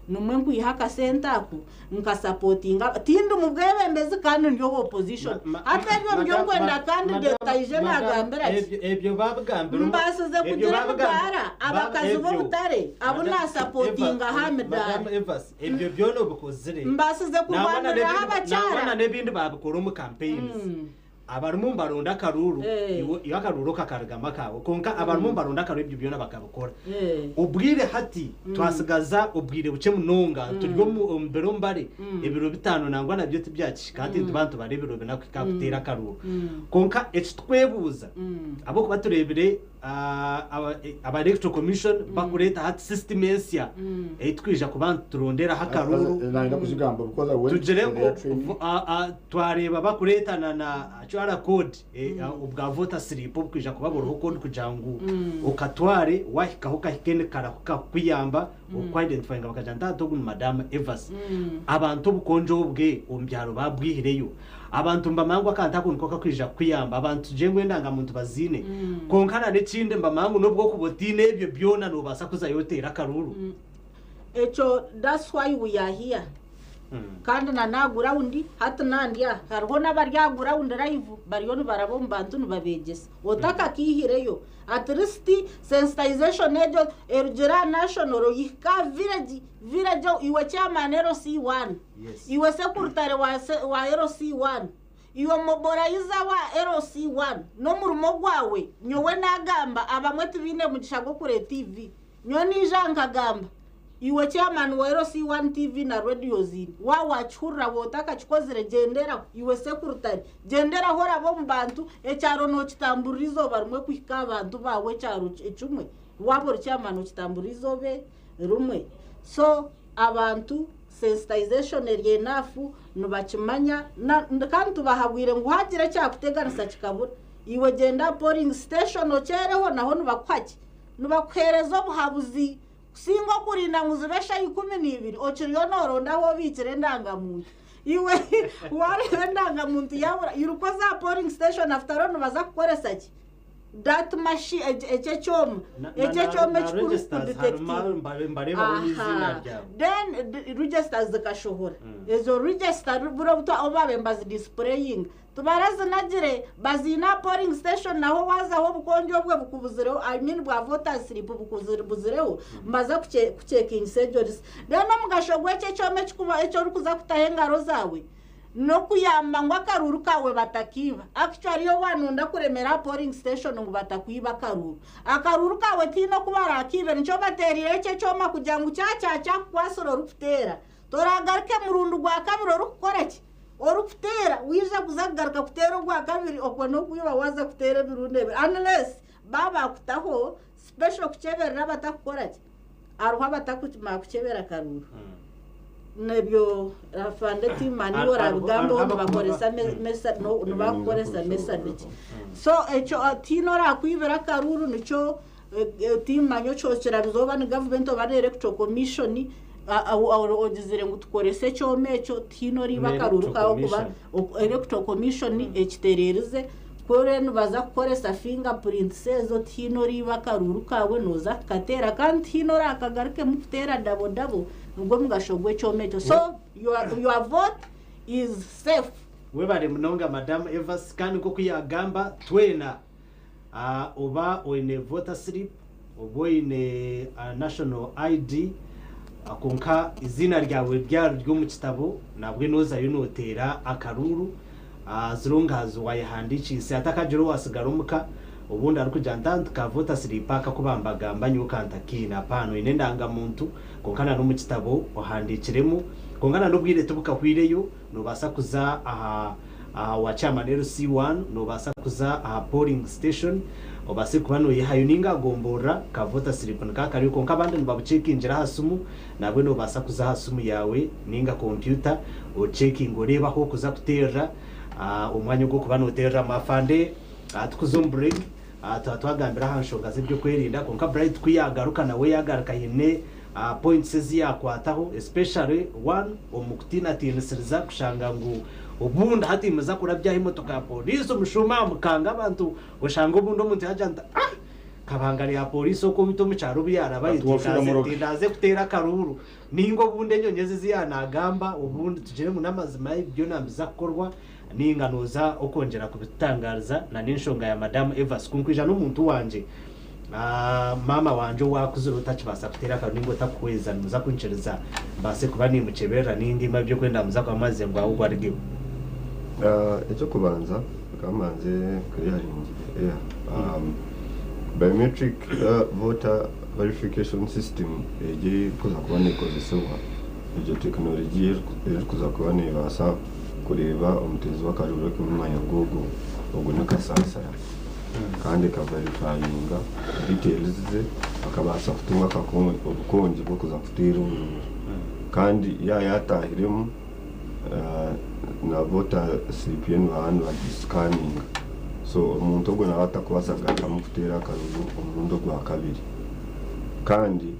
numwe nkuyihaka sentaku nkasupportinga tindu mubwebembezi kandi ndiyo opposition atebyo mbyo kwenda candidate ije nagambera ebyo babugambira mbasize kugira mutara abakazi bo butare abo na supportinga hamedara ebyo byono bukozire mbasize kubandira abacara nabona nebindi babukora mu campaigns abarumu baronda karuru iyo akaruru kakaragama kawo konka abarumu baronda karuru ibyo byona bakabukora ubwire hati twasigaza ubwire buce munonga turyo mu mbero mbare ibiro bitano nangwa nabyo tibyaci kandi tubantu bare ibiro binakika kutera karuru konka etwebuza abo kuba turebere aba electoral commission bakureta hat system ya etwija kubantu turondera hakaruru tugere ngo twareba bakuretana na chara code ubwa voter slip ubwija kubabura uko kujangu ukatware wahikaho kahikene karahuka kuyamba uko identifying bakajanta dogu madame Evas abantu bukonjo ubwe umbyaro babwihireyo abantu mbamangu akanta kunkoka kwija kuyamba abantu jengwe ndanga muntu bazine konkana nekinde mbamangu nobwo kubotine ebyo byona no basa kuzayotera karuru echo that's why we are here kandi nanagura undi hata nandiya hariho n'abaryagura undi live bariyo nibarabo mu bantu nibabegesa otaka kihireyo at least sensitization ejo erugera national yika village iwe chairman RC1 iwe secretary wa RC1 iwe mobilizer wa RC1 no murumo gwawe nyowe nagamba abamwe tubine mu gishago kure TV nyoni janga gamba iwe chairman wa RC1 TV na radio zini wachura wotaka chikozere gendera iwe secretary gendera hora bo mbantu ecyaro no kitamburizo barumwe kwika abantu bawe cyaro ecumwe waboro chairman kitamburizo be rumwe so abantu sensitization eryenafu nubakimanya kandi tubahabwire ngo hagire cyakuteganisa kikabura iwe genda polling station ocereho naho nubakwaki nubakwerezo buhabuzi singo kurinda nguzibesha 12 ociriyo norondaho bikire ndangamuntu iwe warebe ndangamuntu yabura irukoza polling station after all baza kukoresa ki that machine eje choma chikuru then registers zakashohora ezo register buro buto obabe mbazi displaying tubaraza nagire bazina polling station naho waza ho bukonjo bwe bukubuzireho I mean bwa voter slip bukuzireho mbaza kuchecking sejoris then mugashogwe chome chikuba echo rukuza kutahengaro zawe no kuyamba ngo akaruru kawe batakiba actually yo wanunda kuremera polling station ngo batakwiba akaruru kawe tino kubara akibe nico baterire cyo cyoma kugira ngo cyaca kwasoro ruputera toragarke murundu gwa kabiro rukoreki oruputera wiza kuzagaruka kutera gwa kabiri okwo no kuyiba waza kutera birundebe unless baba kutaho special kuchebera batakoreki aruha batakutima kuchebera karuru nebyo afande timani ora rugambo bakoresa mesa no bakoresa mesa biki so echo tino ra kwibera karuru nico timanyo cyo kirabizoba ni government of electoral commission ogizire ngo tukorese cyo mecho tino riba karuru kawo kuba electoral commission ekitererize kore nubaza kukoresa fingerprint sezo tino riba karuru kawe noza katera kandi tino ra kagaruke mutera dabo ubwo mugashogwe cyomecho so your vote is safe we bari munonga madam Evas kandi ko kuyagamba twena oba oine voter slip obo ine national ID akonka izina ryawe ryo mu kitabo nabwe noza yunotera akaruru zirungazo wayihandikise atakajiro wasigarumuka ubundi ari kujyanda tukavota siripaka kubambagamba nyukanta kina pano inendanga muntu konkana no mu kitabo ohandikiremo konkana no bwire tubuka hwireyo no basa kuza aha wa chairman RC1 no basa kuza aha polling station obase kubano yihayo ninga gombora kavota siripana kakari konka bandi babucekinjira hasumu nabwe no basa kuza hasumu yawe ninga computer o checking oreba ho kuza kutera umwanya gwo kubano utera mafande tukuzombre twagambira hanshoga zibyo kwerinda konka bright kwiyagaruka nawe yagaruka yene points ziyakwataho especially one omukutina tinisiriza kushanga ngo ubunda hati imaza kurabyaho imotoka ya polisi umushuma mukanga abantu ushanga ubundi umuntu yajanda kabangari ya polisi uko bito mu cyaro byarabayitindaze kutera karuru ningo bunde nyonyeze ziyanagamba ubundi tugere mu namazima ibyo nambiza korwa ninganoza okongera kubitangariza na ninshonga ya madam Evas kunkwija n'umuntu wanje mama wanje wakuzura utakibasa kutera kaningo takweza muza kuncereza base kuba ni mucebera nindi mabyo kwenda muza kwa maze ngo ahubwo arigiwe icyo kubanza kamanze kuri haringi biometric voter verification system ege kuza kubona ikozesebwa iyo technology iri kuza kubona ibasa kureba umutezi w'akaruru ko mu mwanya gogo ubwo nakasasara kandi kaverifyinga details ze akabasha kutunga ubukonje bwo kuza kutira kandi yatahiremo na voter slip yenu abantu scanning so umuntu ubwo nabata kubasaga kamutera akaruru umurundo gwa kabiri kandi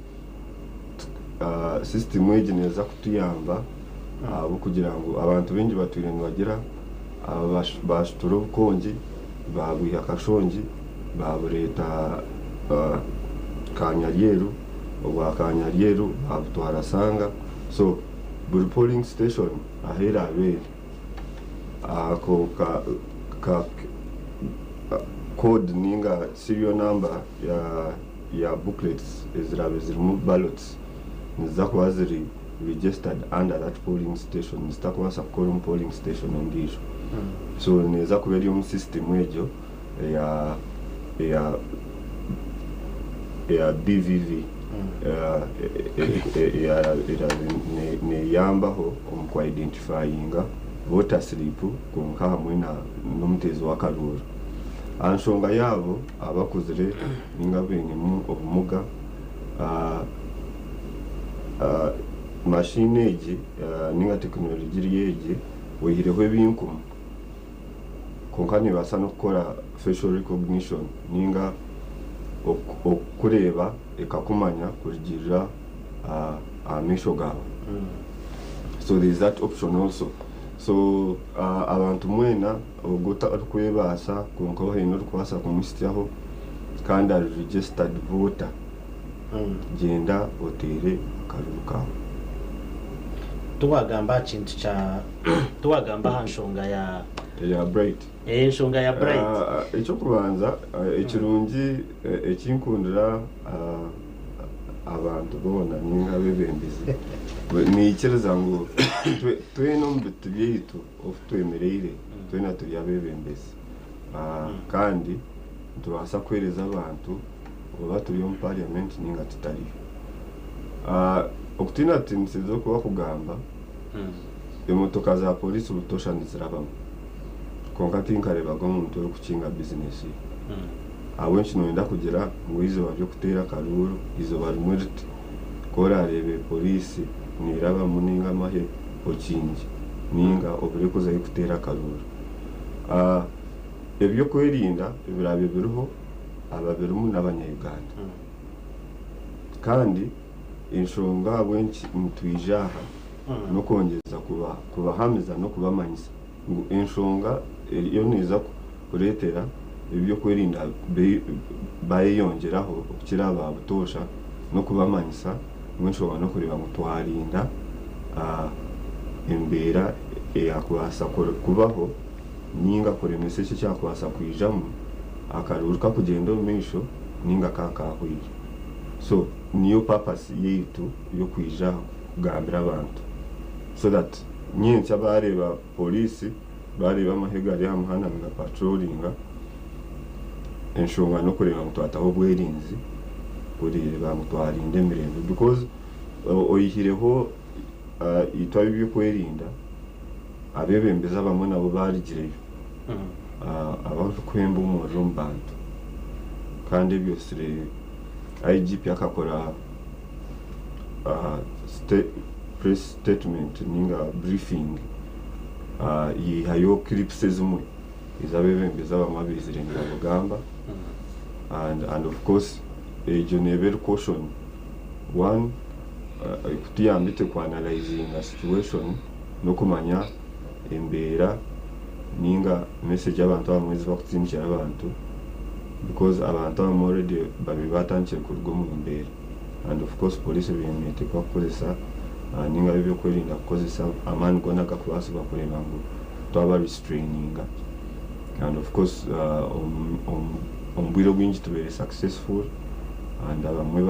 system yegeneza kutuyamba abo kugira ngo abantu bengi batwirenge bagira bashtura ubukonje babuye akashonji babureta kanyaryeru obwa kanyaryeru abutwara sanga so buri polling station ahera abere ako ka code ninga serial number ya booklets ezirabe zirimu ballots nizakuba ziri registered under that polling station zitakuba sakora polling station endijo so neza kubera yo system ejo ya BVV ne yambaho ku identifyinga voter slip konka hamwe n'umutezo wa Karura anshonga yabo abakuzire ningabenye mu obumuga machine eji ninga technology yeji wehireho ebinkum konka ne basa no gukora facial recognition ninga okureba ekakumanya kurigirira amisho gawe so there is that option also so abantu mwena ogota kwebasa konka hino kwasa kumusityaho kandi ari registered voter genda otere karuka tuwagamba kintu cha tuwagamba hanshonga ya bright nshonga ya bright icyo kubanza ekirungi ekinkundira abantu bona ninga bebembize ni ikireza ngo twe no mbitu byitu of twemerere twe na turi abebembeze kandi tubasa kwereza abantu oba turi mu parliament ninga tutari okutina tinsizo kuba kugamba emotoka za polisi ubutosha nizirabamo konka tinkarebaga umuntu uri kukinga business abenshi noenda kugira ngo izo byo kutera Karuru izo bari muri kora rebe polisi niraba muninga mahe okingi ninga obure kuza kutera Karuru ebyo kwerinda ibirabe biruho ababirumu n'abanyayuganda kandi inshonga abenshi mutwijaha no kongeza kubahamiza no kubamanyisa inshonga iyo niza kuretera ibyo kwerinda bayongeraho ukira babutosha no kubamanyisa mwinshobora no kureba ngo twarinda imbera yakwasa kubaho ninga kore message cyakwasa kwijamo akaruruka kugenda umisho ninga kakahwiye so niyo purpose yitu yo kwija kugambira abantu so that nyinshi abareba polisi bareba amahega ari hamhana nga patrollinga enshonga no kureba ngo twataho bwerinzi kureba ngo twarinde mirembe because oyihireho itwaye byo kwerinda abebembeza bamwe nabo barigireyo abantu kwemba umuriro mbantu kandi byose IGP akakora press statement ninga briefing yihayo clips zimwe izabebembeza bamabizirengera bugamba and of course ejo never caution one kutiyambite ku analyzing a situation no kumanya embera ninga message abantu bamwezi bakutsinkira abantu because abantu bamwe already babibatanche kurwo mu mbere and of course police bimete kwa polisa ninga bibyo kwerinda kukozesa amani gona kakubasa bakureba ngo twaba restraining and of course ombwiro bwinji tubere successful and abamwe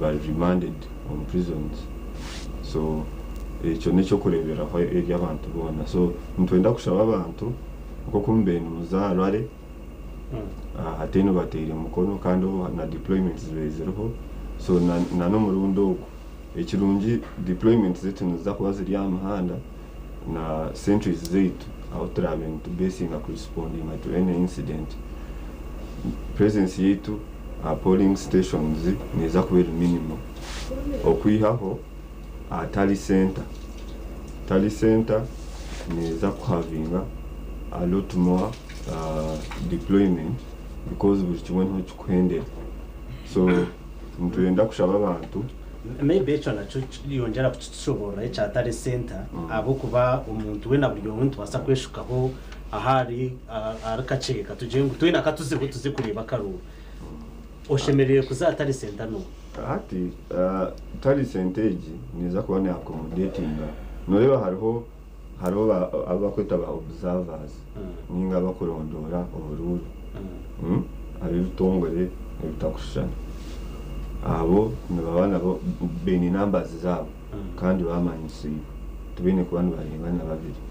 bari remanded on prisons so icyo nicyo kurebera aho abantu bona so ntwenda kushaba abantu uko kumbene muzarare ateno batera mukono kandi na deployments ziriho so na no murundo ekirungi deployments zetu nizakuba ziri amahanda na centuries zetu aho traveling to basing a corresponding to any incident presence yetu polling stations niza kubera minimum okwihaho tally center niza kuhavinga a lot more deployment because buri kimwe nto kuhendera so ntwenda kushaba abantu maybe echo nacho yongera kushobora echa tally center abo kuba umuntu we na buri muntu wasa kweshukaho ahari arakaceka tuje ngo twina katuze kureba Karuru oshemereye kuzatari center no ati tari senteji niza kubona accommodatinga noreba hariho abakwita ba observers ninga bakurondora ubururu ari rutongore bitakushana abo nabana bo beni numbers zabo kandi bamanyise tubine ku bantu barengana babiri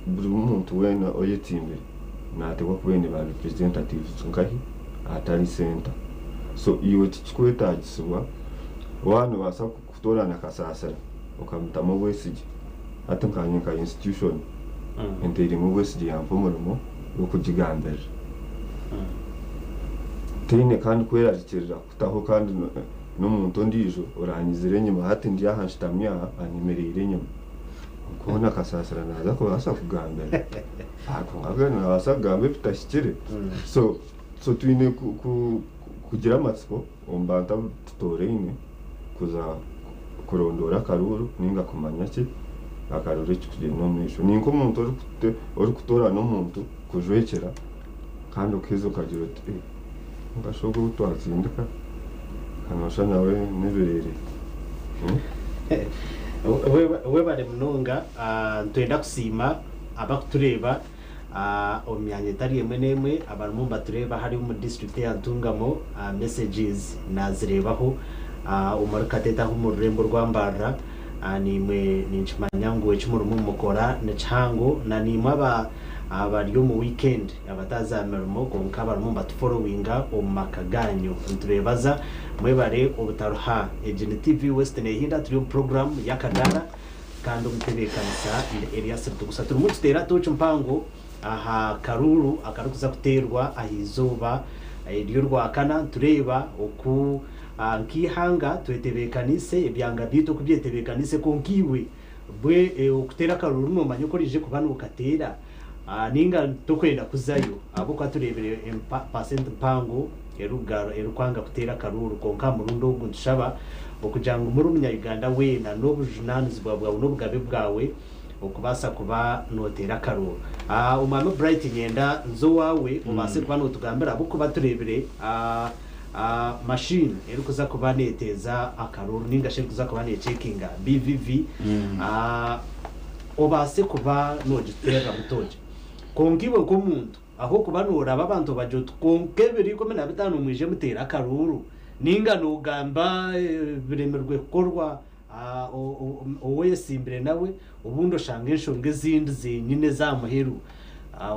buri muntu wena oyetimbe nategwa kubene ba representatives ngahi atari center so iyo kikwetagisibwa wano basa kutorana kasasara ukamutamo wesiji atankanye ka institution enteri mu wesiji yampomoramo yo kugigambera tine kandi kwerarikirira kutaho kandi n'umuntu ndijo uranyizire nyuma hati ndi yahanshitamya animerire nyuma kubona kasasara naza ko basa kugambera akongaga nabasa gambe bitashikire so twine kugira amatsiko umbanta tutorene kuza kurondora karuru ninga kumanya ki akaruru kikugenda no misho ninko umuntu uri kutora no muntu kujwekera kandi ukizo kagira uti ngashogo utwatsindika kanosha nawe nebirere we bari munonga twenda kusima abakutureba omyanya itari emwe n'emwe abantu batureba hari mu district ya Ntungamo messages nazirebaho umarukateta mu rurembo rw'Ambarra nimwe ninchimanya ngo ekimuru mukora nechango na nimwe abariyo mu weekend abatazamermo konka abantu batufollowinga omakaganyo nturebaza mwebare obutaruha Ejene TV Western Hinda turi program yakagara kandi umutebekanisa area tugusa turi mu tutera tocho mpango aha karuru akarukuza kuterwa ahizoba iryo rwakana tureba oku nkihanga twetebekanise ebyanga bito kubyetebekanise konkiwe bwe okutera karuru no manyokorije kubana ukatera ninga tokwenda kuzayo abo kwaturebere percent pango erugaro erukwanga kutera karuru konka murundo gushaba okujanga muri umunya Uganda we na n'obujunanizi bwabwa n'obugabe bwawe okubasa kuba notera karuru umama Bright nyenda nzo wawe umase kuba notugambira abo kuba turebere machine erukuza kuba neteza akaruru ninga shekuza kuba ne checkinga BVV obase kuba nogitera butoje kongiwe ko muntu aho kubanura abantu bajo konkebiri ko mena bitanu mwije mutera karuru ninga nugamba biremerwe korwa owe simbere nawe ubundo shangesho ngezindi zinyine za muheru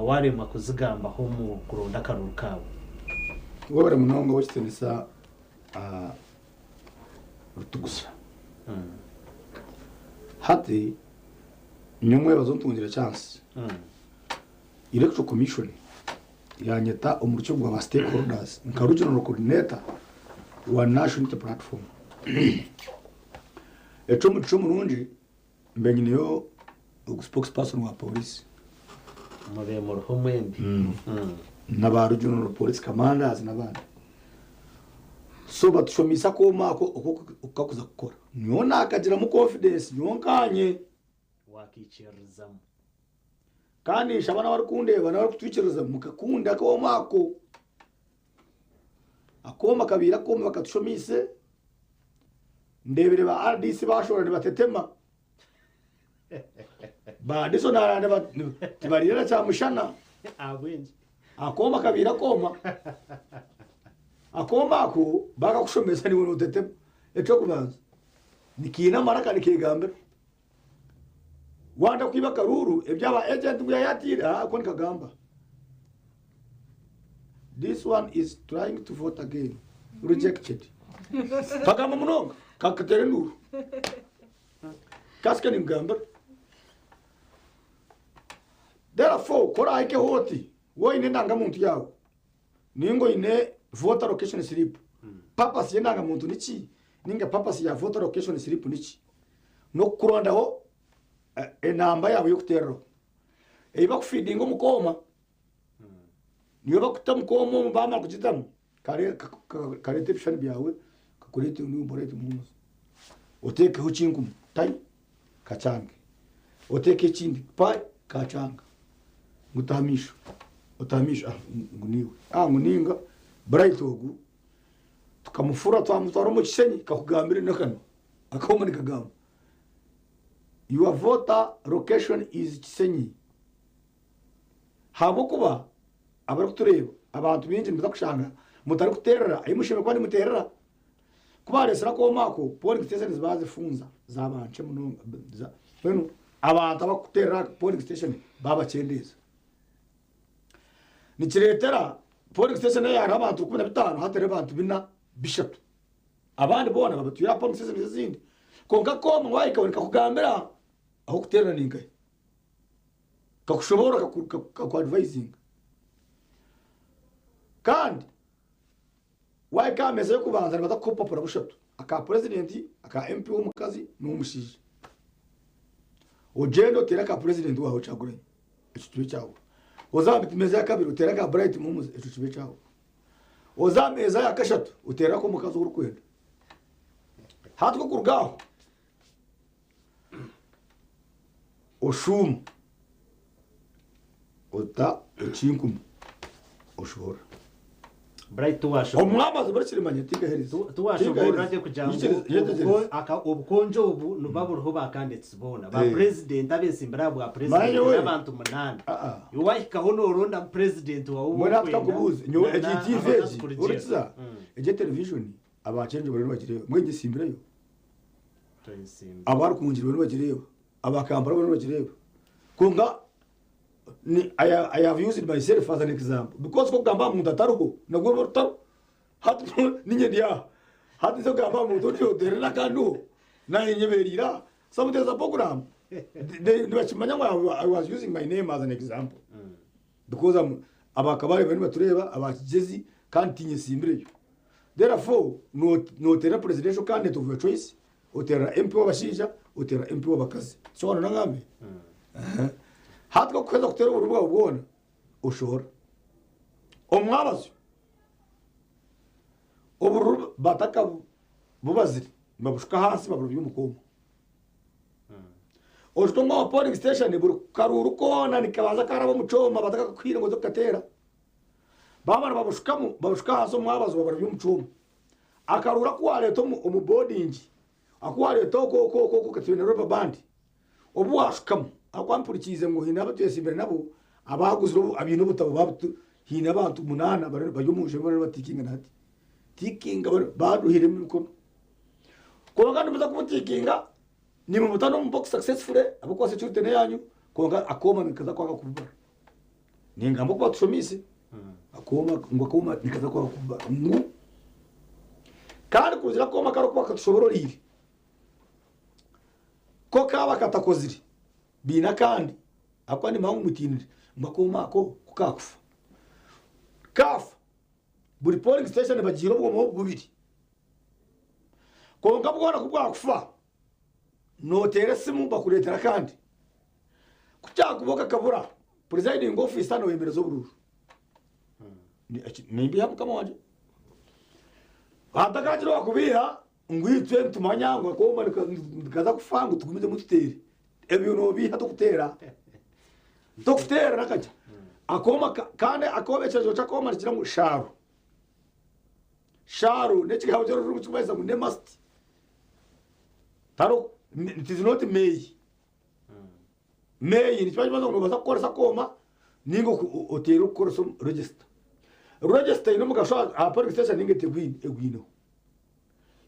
warema kuzigamba ho mu kuronda karuru kawe wabara munongo wachitenisa rutugusa hati nyumwe bazontungira chance Electoral Commission yanyeta umuricyo gwa stakeholders nka regional coordinator wa national platform eco murungi mbenye niyo spokesperson wa police muremo rumwembi n'aba regional police commanders n'abandi so batushomisa ko mako ukakuza gukora niyo nakagira mu confidence yonkanye wakicherizamo kandi shabana barukundeba na barutwikiriza mukakunda ko mako akoma kabira ko bakatushomise ndebere ba RDC bashora ne batetema ba diso narane tibarira cha mushana abwenje akoma kabira koma akoma ko bakakushomesa ni wono tetema eco kubanza nikina maraka nikigambira wanda kwiba karuru ebyaba agent buyayatira akoni kagamba this one is trying to vote again rejected kagamba munonga kakatere nuru kaske ni mgamba therefore kora ake hoti wo ine ndanga muntu yawo ningo ine voter location slip purpose yendanga muntu nichi ninga purpose ya voter location slip nichi no kuronda ho enamba yawe yokuterro eba kufidinga mukoma niyo bakutamukoma mbama kujitamu kare tepshani byawe kakurete ni umborete muno oteke huchingu tai kachange oteke chindi pai kachanga ngutamisho otamisha nguniwe nguninga bright ogu tukamufura twamutwara mu Kisenyi kakugambira nakano akoma nikagamba your voter location is Kisenyi habo kuba abari kutureba abantu binjye mutakushanga mutari kuterera ayimushime kwandi muterera kuba resera ko mako polling station bazifunza zabanje muno beno abantu abakuterera polling station babacendeza nikiretera polling station yari abantu 15 hatere abantu bina bishatu abandi bona babatuye polling station zindi konka koma wayikaboneka kugambira aho kuterera ningaye kakushobora ku advising kandi wayikameze yo kubanza batakopa bushatu aka president aka MP w'umukazi n'umushije ojendo tera ka president waho cagure icyo cyawo ozameze ya kabiri utera ka bright mumuze icyo cyawo ozameza ya kashatu utera ko mukazi urukwenda hatwo kurgaho oshum ota cinkum oshora bright washobora omwamaze barisirimanye tigahereza tuwashobora je kujambo aka ubukonjo ubu nubaburuho bakanditse bona ba president abesimbira bwa president y'abantu 8 yuwahikaho noronda president wa ubu mwana twakubuze nyo EGTV urutsa eje television abacenje bari bagire mwege simbirayo abar kunjira bari bagire abakambara bari bagire kunga ni I have used myself as an example because ko gamba mu dataruko nagwe mortaro hat ninye dia hat zo gamba mu dodio derela kanu na inyeberira some there's a program they bachimanya I was using my name as an example because abakabare bari batureba abakigezi kandi tinye simbireyo therefore no tera presidential candidate of your choice utera MP wabashija utera MP wabakazi so na ngambe hatko kweza kutera urubuga ubwona ushora omwabazo oburu bataka bubaziri babushika hasi baburu y'umukomo oshto ngo polling station buru karuru kona nikabaza karabo mucoma bataka kwira ngo zokatera bamara babushika hasi omwabazo baburu y'umucoma akarura kwaleto umuboding akwaleto ko katwene rubber band obu washikamo akwampurikize ngo hina batwese imbere nabo abaguziro abintu butabo babtu hina abantu 8 bari bayumuje bari batikinga nati tikinga baduhire mu kono ko ngandi muza kumutikinga ni mu mutano mu box successful abako security ne yanyu ko nga akoma nikaza kwaka kubara ninga mboko batushomise akoma ngo akoma nikaza kwaka kubara mu kandi kuzira koma karo kwaka tushobororire ko kaba katakozire bina kandi akwani mangu mutinire makoma ko kukakufa kafa buri polling station bagiro bwo bubiri ko ngabona kubwakufa no teresimu bakuretera kandi kucyakuboka kabura presiding officer no yemerezo bururu ni mbi hamukama wanje atakajiro bakubiha ngwitwe ntumanya ngo akoma kaza kufanga tugumize mututere ebyo no biha tukutera nakaja akoma kandi akobechezo chakoma kira mu sharu nechigaho cyo ruru kubaza mu nemast taro it is not may ni twaje bazo baza gukora sakoma ningo otero gukora so register ino mugasha polling station ningete egwino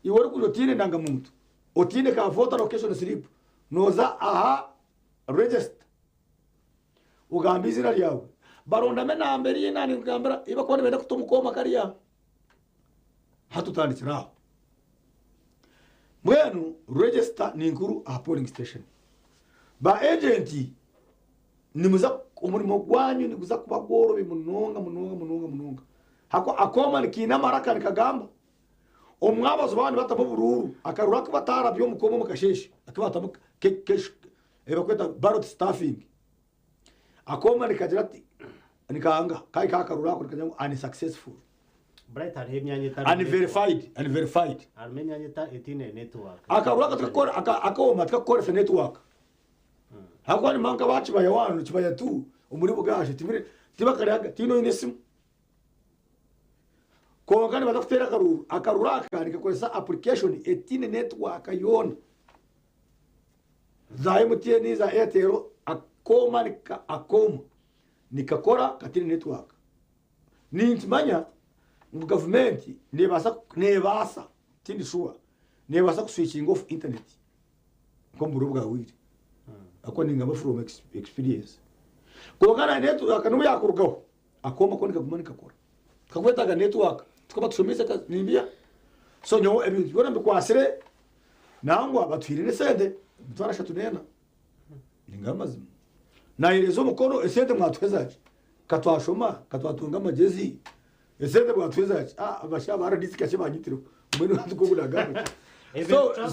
iwori kujotine ndanga muntu otine ka voter location slip noza aha register ugambizi na yawe baronda mena mbere y'inani ngambara iba kwone benda kutumukoma kariya hatutandikira mwenu register ni nkuru a polling station ba agent ni muza umurimo gwanyu ni kuza kubagoro bimunonga hako akoma nikina maraka nikagamba omwabazo bandi batabo bururu akarura ko batarabyo mukomo mukasheshe akabata kesh ebakweta ballot staffing akoma nikagira ati nikanga kai kakarura ko nikajya unsuccessful bright hari imyanya itari unverified armenia nyita etine network akarura ko tukora akoma tukora network hakwani manga bachi bayawanu kibaya tu umuri bugashe tibire tibakaraga tino inesimu ko kandi badafitera akaruru aka nikakoresha application etine network yona za MTN za Airtel akoma nikakora katine network nintimanya mu government nebasa tindi sure nebasa kuswitching off internet ko mu rubwa wiri ako ninga from experience ko kana network no yakurugaho akoma ko nikagumana nikakora kakwetaga network tukaba tusomesa nimbia so nyo ebintu bora mbikwasire nangwa batwirire sende twarashatu nena ingamazi na irezo mukono esende mwatwezaje katwashoma katwatunga amagezi esende mwatwezaje abashaba aradisika cyabanyitiro umwe n'ukugulaga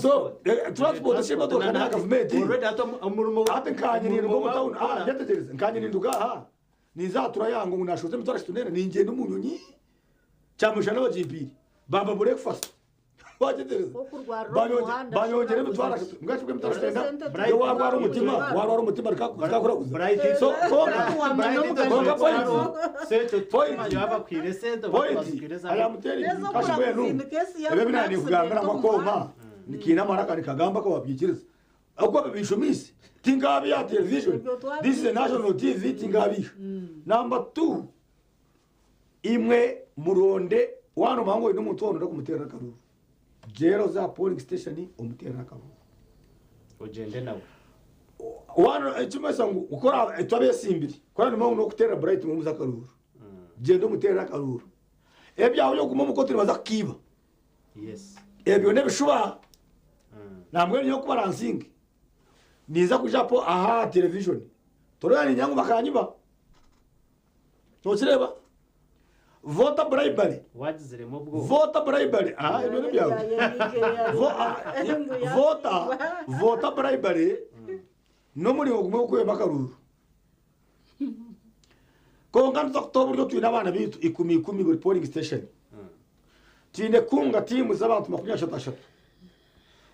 so transport shema to kana government already amurimo ate kanyini ngo mutaun yategereza kanyini nduga nizatura yango ngunashoze mutwarashatu nena ninge n'umunyonyi cyamusha n'abajipiri bamba breakfast wajetereza banyongere mutwara ngashibwe mutashenda yo wari umutima kakora so point yaba kwire sente aya muteri kashibwe nu ebe binani kugambira makoma nikina maraka nikagamba ko wabyikiriza akwa bishumisi tingabi ya television this is a national TV tingabi number 2 imwe muronde wano mango ino mutono ndakumutera karuru jero za polling station umutera karuru ugende nawe wano echumesa ukora etwabe simbiri kora nimo no kutera bright mu muza karuru jendo mutera karuru ebya yo kuma mukotiri baza kiba yes ebyo nebishuba namwe nyo kubaransinga niza kujapo aha television torani nyangu bakanyiba tokireba voter bribery wajiziremo bwo voter bribery ibintu byawe voter bribery no muri ogumwe kweba karuru ko ngandi October ryo twina abana bitu 10 buri polling station tinde kunga timu z'abantu 23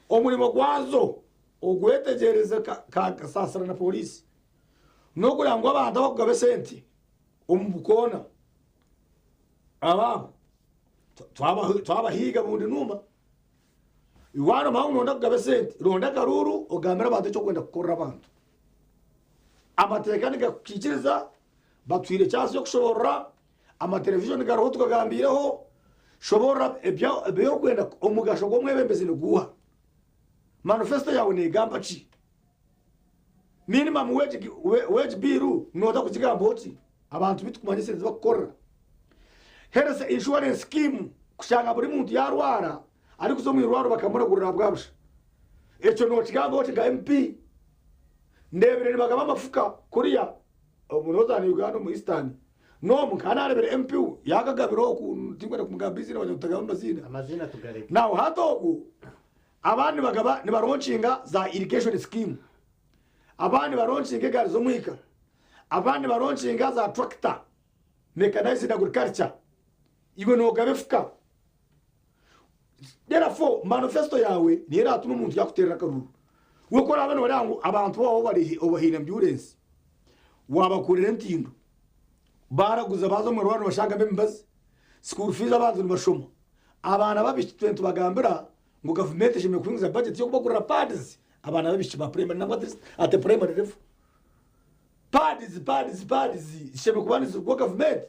omurimo gwazo ogwetegereza ka sasara na polisi no kurangwa abantu bakugabe senti umubukona ababo twabahiga bundi numa iwana maungo ndakugabe senti ronda karuru ogambira abantu cyo kwenda gukora abantu amatekani gakikiriza batwire cyase yo kushobora amateleviziyo garoho tukagambireho shobora ebyo kwenda omugasho gwo mwebembezi guha manifesto yawe ni gamba chi minimum wage bill noda kukigambo oti abantu bitukumanyise bakora health insurance scheme kushanga buri muntu yarwara ari kuzomwirwaro bakamuragurira bwabusha echo no kigambo oti ga MP ndebere ni bagaba mafuka kuriya umunoza ni Uganda mu Eastern no mukana rebere MP yakagabiro ku tingwe kumugambisi n'abanyotagaba amazina tugareke now hatogu abandi bagaba ni baronchinga za irrigation scheme abandi baronchinga gari zo mwika abandi baronchinga za tractor mechanized agriculture iwe no gabefuka therefore manifesto yawe ni era atuma umuntu yakuterera karuru we kora abana barangu abantu babo bari obahina ambulance wabakurira ntindo baraguza bazo mu rwanda bashanga bembazi school fees abantu bashoma abana babishitwe bagambira ngo government ishime kuingiza budget yo kubagura pads abana babishima primary nangwa at primary level pads ishime kubaniza go government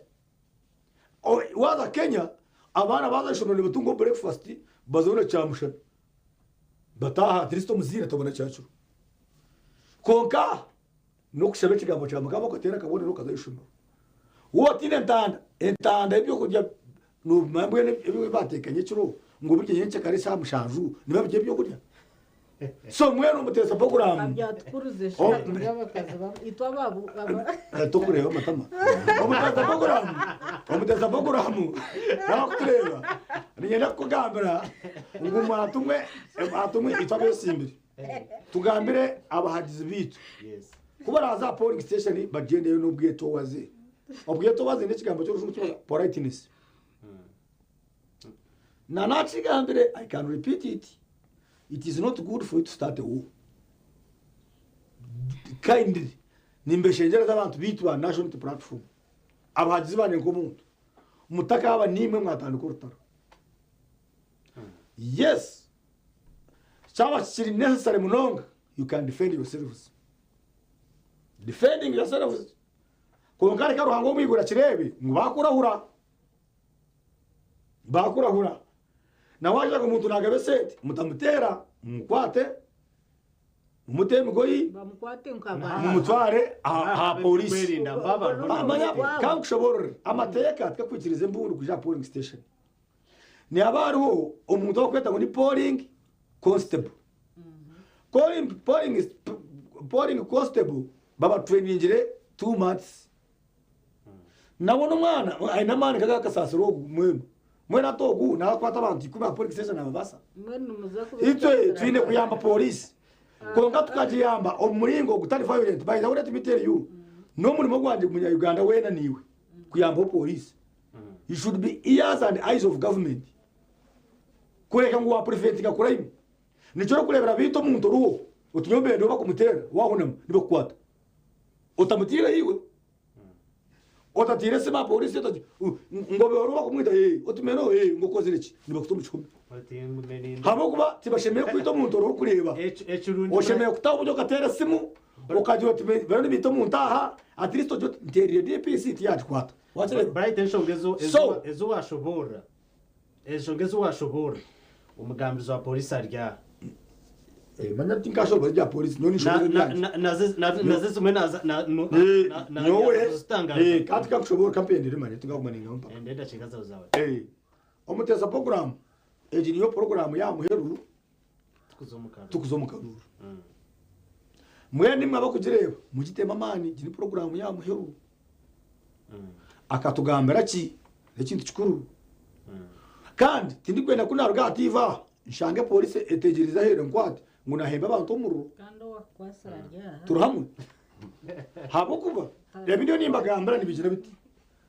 waza Kenya abana baza shomole batungo breakfast bazona chamusha bataha Kristo muzira tobona cyacu konka no kushabe kigambo cya mugabo katera kabone no kazayishuma wotine entanda ibyo kujya no mambwe ibyo batekanye cyo ngo burye yenche kare sa mushanju niba bije byo kurya so mwero mutesa program abyatukuruze shaka y'abakazi itwa babu tokureho matama omutesa program naho kureba ninyenda kugambira ngo mwatumwe itwa besimbiri tugambire abahagizi bitu yes kuba raza polling station bagende yo n'ubweto waze n'ikigambo cyo rushumu politeness na kigambire I can repeat it is not good for you to start a war kindly nimbeshenjera z'abantu bitwa national platform abahagizi bane ngo muntu mutaka aba nimwe mwatandika urutaro yes cyaba kiri necessary munonga you can defend yourselves defending yourselves kongare ka ruhango mwigura kirebe ngo bakurahura na waje ko muntu nagabe sete mutamutera mukwate umuteme goyi bamukwate nkaba mumutware aha polisi amanya kandi kushobora amateka twakwikirize mbundu kuja polling station ni abariho umuntu wakweta ngo ni polling constable polling constable baba trainingire 2 months nabona umwana ayina mani kaga kasasiro mwena togu na kwata abantu kuba polling station ababasa itwe twine kuyamba polisi konga tukajiyamba omuringo gutari violent by the way let me tell you no muri gwanje munya Uganda wena niwe kuyamba polisi you should be ears and eyes of government kureka ngo wa prefect ka crime nicho kurebera bito muntu ruho utunyombe ndo bakumutera wahunama nibo kwata utamutira iwe otatire sema polisi tati ngobe waruba kumwita otumeno ngokoze iki nibo kutumchuma habo kuba tibashemeye kwita muntu ruho kureba oshemeye kutaho byo katera simu ukagira ati bano bito muntu aha at least ojo nteriye DPC tiyaje kwata watse bright eshongezo ezo washobora eshongezo washobora umugambizo wa polisi arya manya tinkasho bajya polisi noni shobora naze menaza nowe katika kushobora campaign rimane tugakumaninga mpa ndenda chingaza uzawe omuteza program eji niyo program ya muheru tukuzomukaruru mwene mwe abakugireba mugitema mani gini program ya muheru akatugambira ki ekintu kikuru kandi tindi kwenda kunaruga ativa nshange polisi etegereza here nkwate ngo nahemba abantu omururo kando wakwasarya turahamwe habo kuba rebidio nimbagambira nibigira biti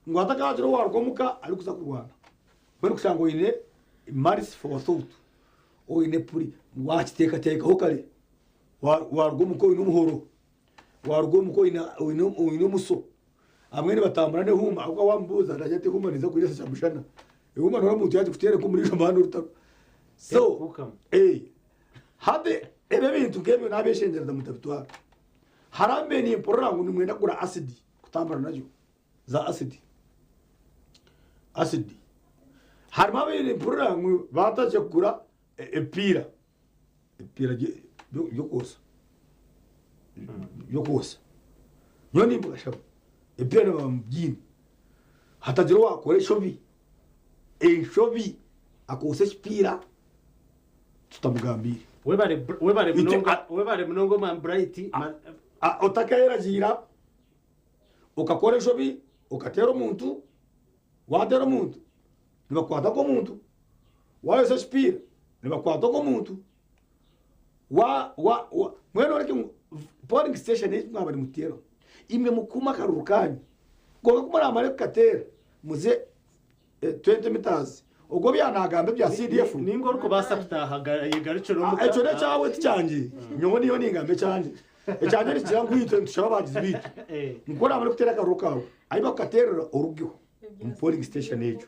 ngo atakajiro warwomuka ari kuza kurwana bari kusanga ine maris for thought o ine puri wakiteka teka hokare warwomuko ine umuhoro warwomuko ine muso amwene batambura ne huma akwa wambuza ndajate huma niza kugeza cyambushana huma nora muntu yaje kutere ko muri jomano rutaro so hade ebe bintu ngebyo nabeshenjera ndamutabitwara harambe ni program ni mwenda kura acid kutambara nayo za acid harma be ni program bataje kura epira yokosa nyoni mbashaba epira bambyini hatajiro wakore shobi akose spira tutamugambira webare mnongo man bright otakaera jira ukakore shobi ukatero muntu watero muntu nibakwata ko muntu wayose spira nibakwata ko muntu mwene reke polling station ni mwabari mutero imwe mukuma karukani ngo kumara amare katera muze 20 meters ubwo byanagambe bya CDF ningo ruko basaptaha yigaricho no echo ne cyawe cyanje nyoni yo ningambe cyanje cyanje ni cyangu yitwe tushaba bagize bitu ngora amare kutera karukawe ayiba katera urugeho mu polling station ejo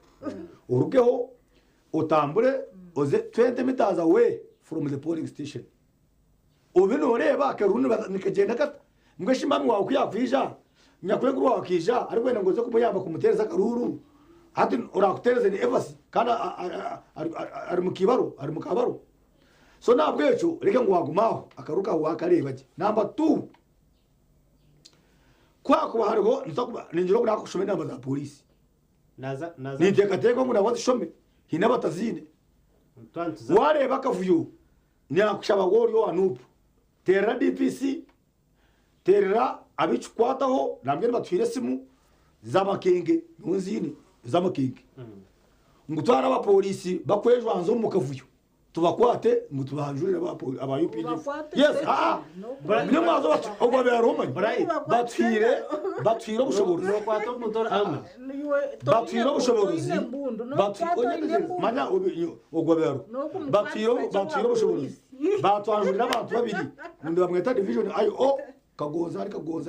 urugeho utambure oze 20 meters away from the polling station ubino reba karuni nikagenda kata ngweshimami wawe kuyakwija nyakwenguru wakija ariko wenda ngoze kumuyamba kumutereza karuru ati urakutereze ni evasi kana ari mu kabaro so nabwecho reke ngo wagumaho akaruka wakareba je number 2 kwa hariho nzakuba ninjiro kuna kushome namba za polisi naza nitekateko ngo nabazi shome hina batazine wareba kavuyo ni akushaba wori anupu terera DPC terera abicukwataho nambye batwire simu zamakenge nunzini zamakenge ngutwara aba polisi bakwejwe hanzo mu kavuyo tubakwate ngo tubahanjurira aba UPD yes bino mazo ogwa be Roma batwire bushobozi no kwato mutora amwe batwire bushobozi manya ogwa be batwire bushobozi batwanjurira abantu babiri ndi bamweta division IO kagoza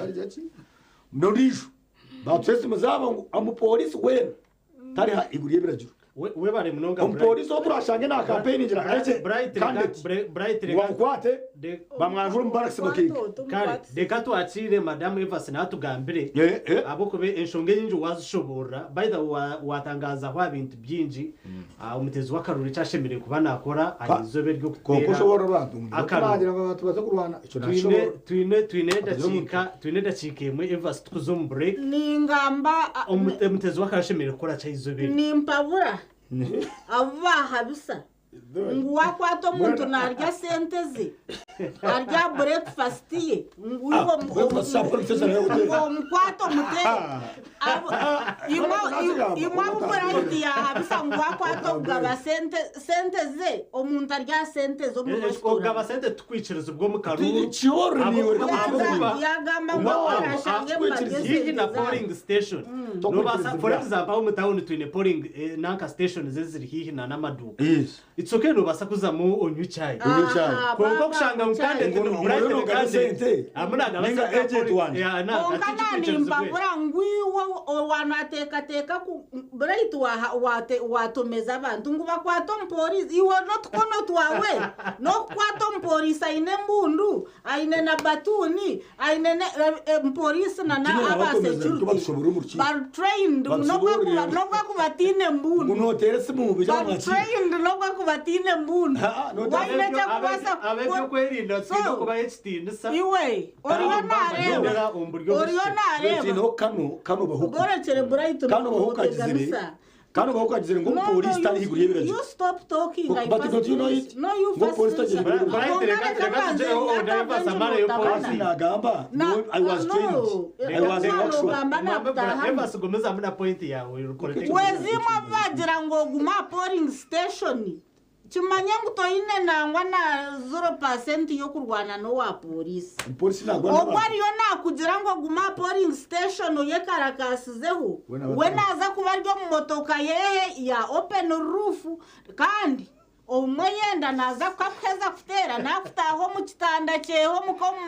ari jaki ndorisho batwese muzaba amu polisi wena tari ha iguriye birajuru we bari munonga umupolisi wo turashange na campaign ngira aretse bright wakwate bamwajura mubarakisi bakiki kare reka twacire madame Eva sinatugambire abo kube enshonge nyinji wazishobora by the watangaza kwa bintu byinji umutezi w'akaruri cyashemire kuba nakora arizobe ryo kutera koko ushobora abantu akaragira abantu baza kurwana ico nashobora twine dacike mu Eva tukuzum break ningamba umutezi w'akashemire gukora cyayizobe nimpabura abaha bisa ngwakwato muntu narya sente ze arya breakfast ye nguwo mukwato muteye imwe mukurahiti yaha bisa ngwakwato bwaba sente ze omuntu arya sente zo mu restaurant bwaba sente tukwiciriza ubwo mukaruru yagamba ngo arashange mbageze na polling station no basa for example aho mutawuni twine polling nanka station zeziri hihi na namaduka it's okay no basa kuzamu onyuchayi kuko kushanga mukande ngo sente amuna gabasa agent wanje ya na ati mbabura ngwiwo wanateka ku bright watomeza abantu ngo bakwato mpolisi iwo not kono twawe no kwato mpolisi aine mbundu aine na batuni aine mpolisi na aba security bar trained no kubatine mbundu ngo terese mu bijya mu trained no kubatine mbundu waine cha kubasa abebyo kwerinda twino kuba HT ndisa iwe orionare no kano bahuka gorechere bright kano bahukagizire ngo polisi tari higuriye biraje you stop talking but don't you know it no you ngo polisi tari bright reka tuje o driver samara yo polisi nagamba I was trained I was in workshop Eva sigomeza muna point yawe wezima bagira ngo guma polling station chimanya nguto ine nangwa na 0% yo kurwana no wa polisi nagwa obwariyo nakugira ngo guma polling station yekarakasizeho we naza kubaryo mu motoka yehe ya open roof kandi umwe yenda naza kwakeza kutera nakutaho mu kitanda cyeho muko mu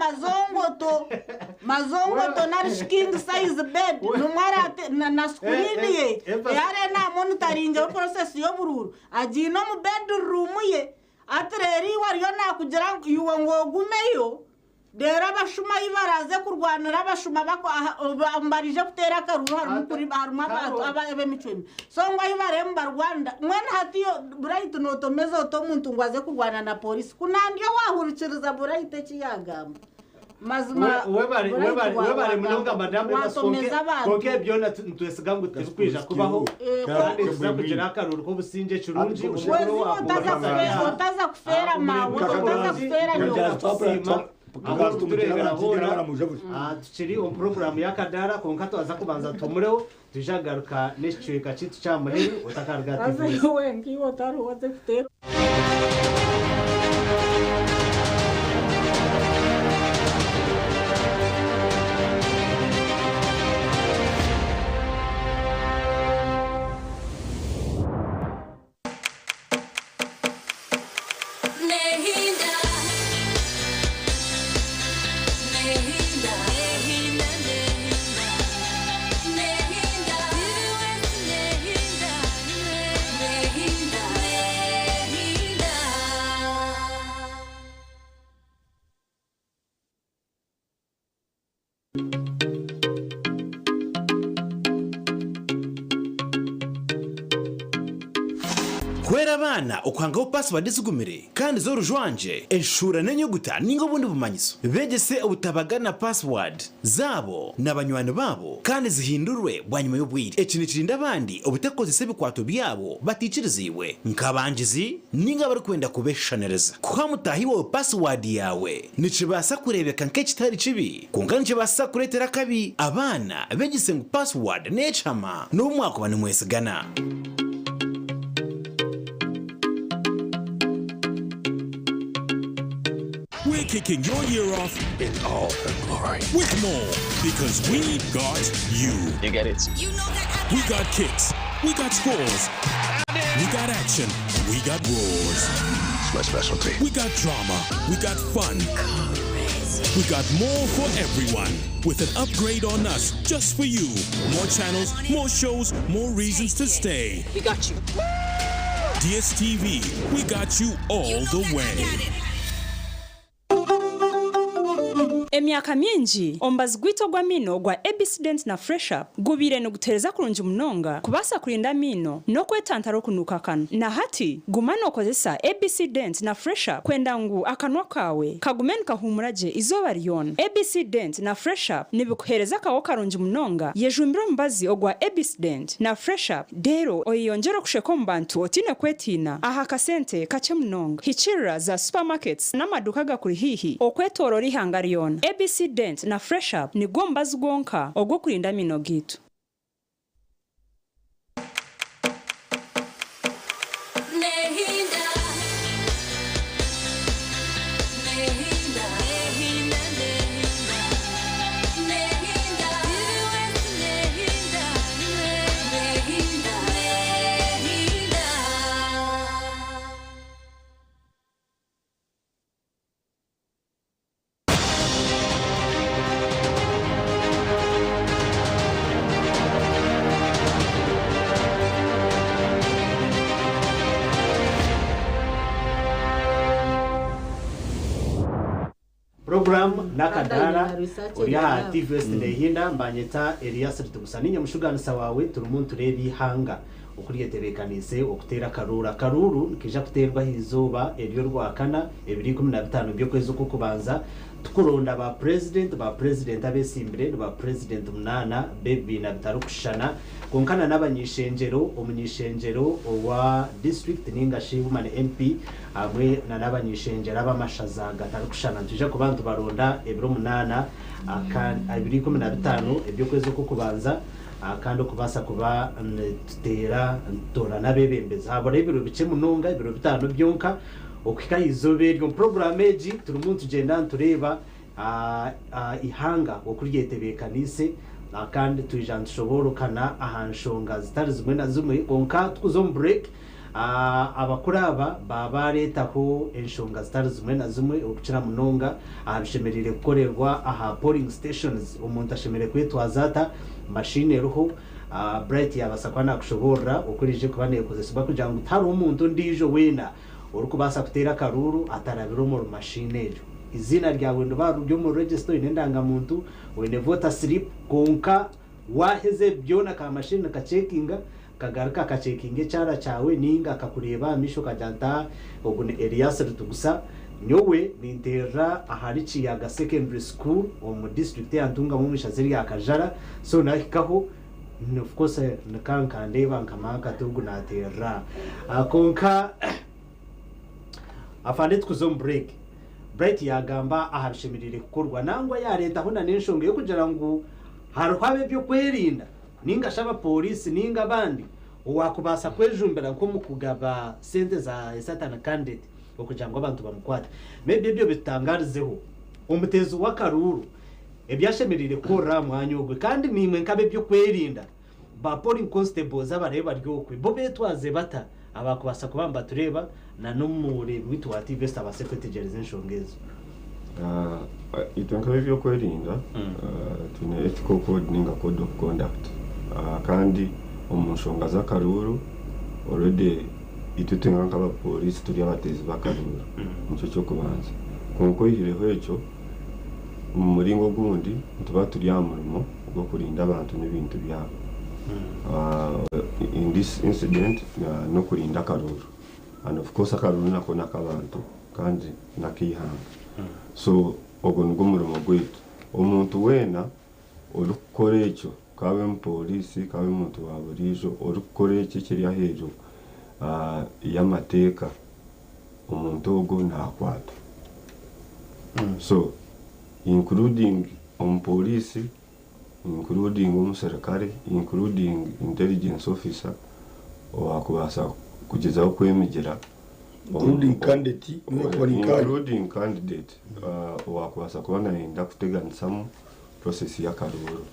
mazongoto na king size bed numara na screen ye yare na monitoring process yo bururu agino mu bedroom ye atreri wariyo nakugira yuwe ngo gumeyo dera bashuma ibaraze kurwanira abashuma bambarije kutera karuru harimo kuri baruma ababe micweni so ngo ibare mba Rwanda mwana hatiyo bright notomeza to muntu ngwaze kurwana na polisi kunandiyo wahurukiriza bright kiyagamba mazima webare munonga madame konke byona ntwesiga ngo tuzkwija kubaho kandi tuzakugira akaruru ko businje churunji utaza kufera mawe utaza kufera nyo abantu turebera hora tukiri on program yakadara konka twaza kubanza tumureho tujagaruka n'icweka citu cyamaheri utakarga TV aze wengi wotaro waze kutera kwera abana ukwangaho password zigumire kandi zo rujwanje enshura n'enyuguta ningo bundi bumanyiso begese ubutabagana password zabo n'abanywani babo kandi zihindurwe bwanyuma y'ubwire ekinikirinda abandi ubutakoze bikwato byabo baticiriziwe nkabangizi ninga bari kwenda kubeshanereza kwa mutahiwe password yawe nicibasa kurebeka nk'ekitari kibi kunga nicibasa kuretera kabi abana begese ngo password necama n'umwaka bani mwesigana We're kicking your year off in all her glory with more because we got you. You get it? You know that. We got kicks. We got scores. We got action. We got roars. It's my specialty. We got drama. We got fun. Crazy. We got more for everyone with an upgrade on us just for you. More channels, more shows, more reasons to stay. We got you. DSTV, we got you all the way. Emyaka mingi ombazi gwito gwa mino gwa Ebicident na Fresh Up gubire no gutereza kurungi munonga kubasa kurinda mino no kwetantara kunuka kanu na hati gumano kozesa Ebicident na Fresh Up kwenda ngu akanwa kawe kagumeni kahumuraje izoba ryona. Ebicident na Fresh Up nibikuhereza kawo karungi munonga yejumbiro mbazi ogwa Ebicident na Fresh Up dero oyiyongera kusheko mbantu otine kwetina aha kasente kache munonga hichira za supermarkets n'amaduka gakuri hihi okwetorora ihanga ryona. Ebicident na Fresh Up ni gombazi gonka ogwo kurinda mino gitu. program nakadara uriya TV West Nehinda mbanyeta Elias Rutugusaninya mushuganisa wawe turumuntu rebi hanga ukuriye tebekanise okutera karuru kija kuterwa hizuba elyo rwakana 2015 byo kwezo kukubanza tukuronda ba president abesimbire ba president munana bebi na bitarukushana konkana n'abanyishenjero umunyishenjero wa district ninga shibumane MP amwe n'abanyishenjero abamashaza gatarukushana tuje kubantu baronda ebiro munana akan 2015 ebyo kwezo kukubanza kandi kubasa kuba tutera tora nabebembeza abo rebiro bice munonga ibiro bitano byonka okika izobe ryo program eji turumuntu genda tureba ihanga okuriye tebekanise kandi tujana tushobora ahanshonga zitari zimwe na zimwe konka tuzo break abakuraba baba letaho enshonga zitari zimwe na zimwe okucira munonga abishemerere gukorerwa aha polling stations umuntu ashemerere kwetwazata machine ruho bright yabasakwana kushobora ukurije kubane kozesibwa kugira ngo utari umuntu ndijo wena urukubasa kutera karuru atarabiro mu machine ejo izina ryawe ndo barubyo mu register inendanga muntu wene voter slip konka waheze byona ka machine ka checkinga kagaruka ka checkinge cyara cyawe ninga kakureba misho kajanta ogune Elias Rutugusa nyowe nintera ahari ciyaga secondary school mu district ya Ntunga mu mishaziri ya Kajara so nahikaho of course nakanka ndeba nkamaka tugu natera konka afande tukuzom break bright yagamba ahabishemirire kukorwa nangwa ya leta hona n'inshonga yo kugira ngo harwabe byo kwerinda ninga shaba police ninga bandi wakubasa kwejumbera ko mukugaba sente za satana candidate okugira ngo abantu bamukwata maybe byo bitangarizeho umutezo wa karuru ebyashemirire kora mwanya ogwe kandi nimwe nkabe byo kwerinda ba polling constables abareba ryokwe bo betwaze bata abakubasa kubamba tureba na numure witwa TV West aba secretary z'inshongezo itanka byo kwerinda tune ethical code ninga code of conduct kandi umushonga za karuru already itutenga nkaba police turi abatezi bakaruru mucyo cyo kubanza konko yireho echo umuringo gundi tuba turi amurimo bwo kurinda abantu n'ibintu byabo in this incident no kurinda karuru and of course akaruru nako nakabantu kandi nakihanga so ogo ngo umurimo gwitu umuntu wena urukore echo kabe mupolisi kabe muntu waburijo urukore iki kiri ahejo yamateka umuntu ogo nakwata so including police, including serikali, including intelligence officer wakubasa kugeza kwemegera including candidate wakubasa kubona inda kuteganisamo process ya karuru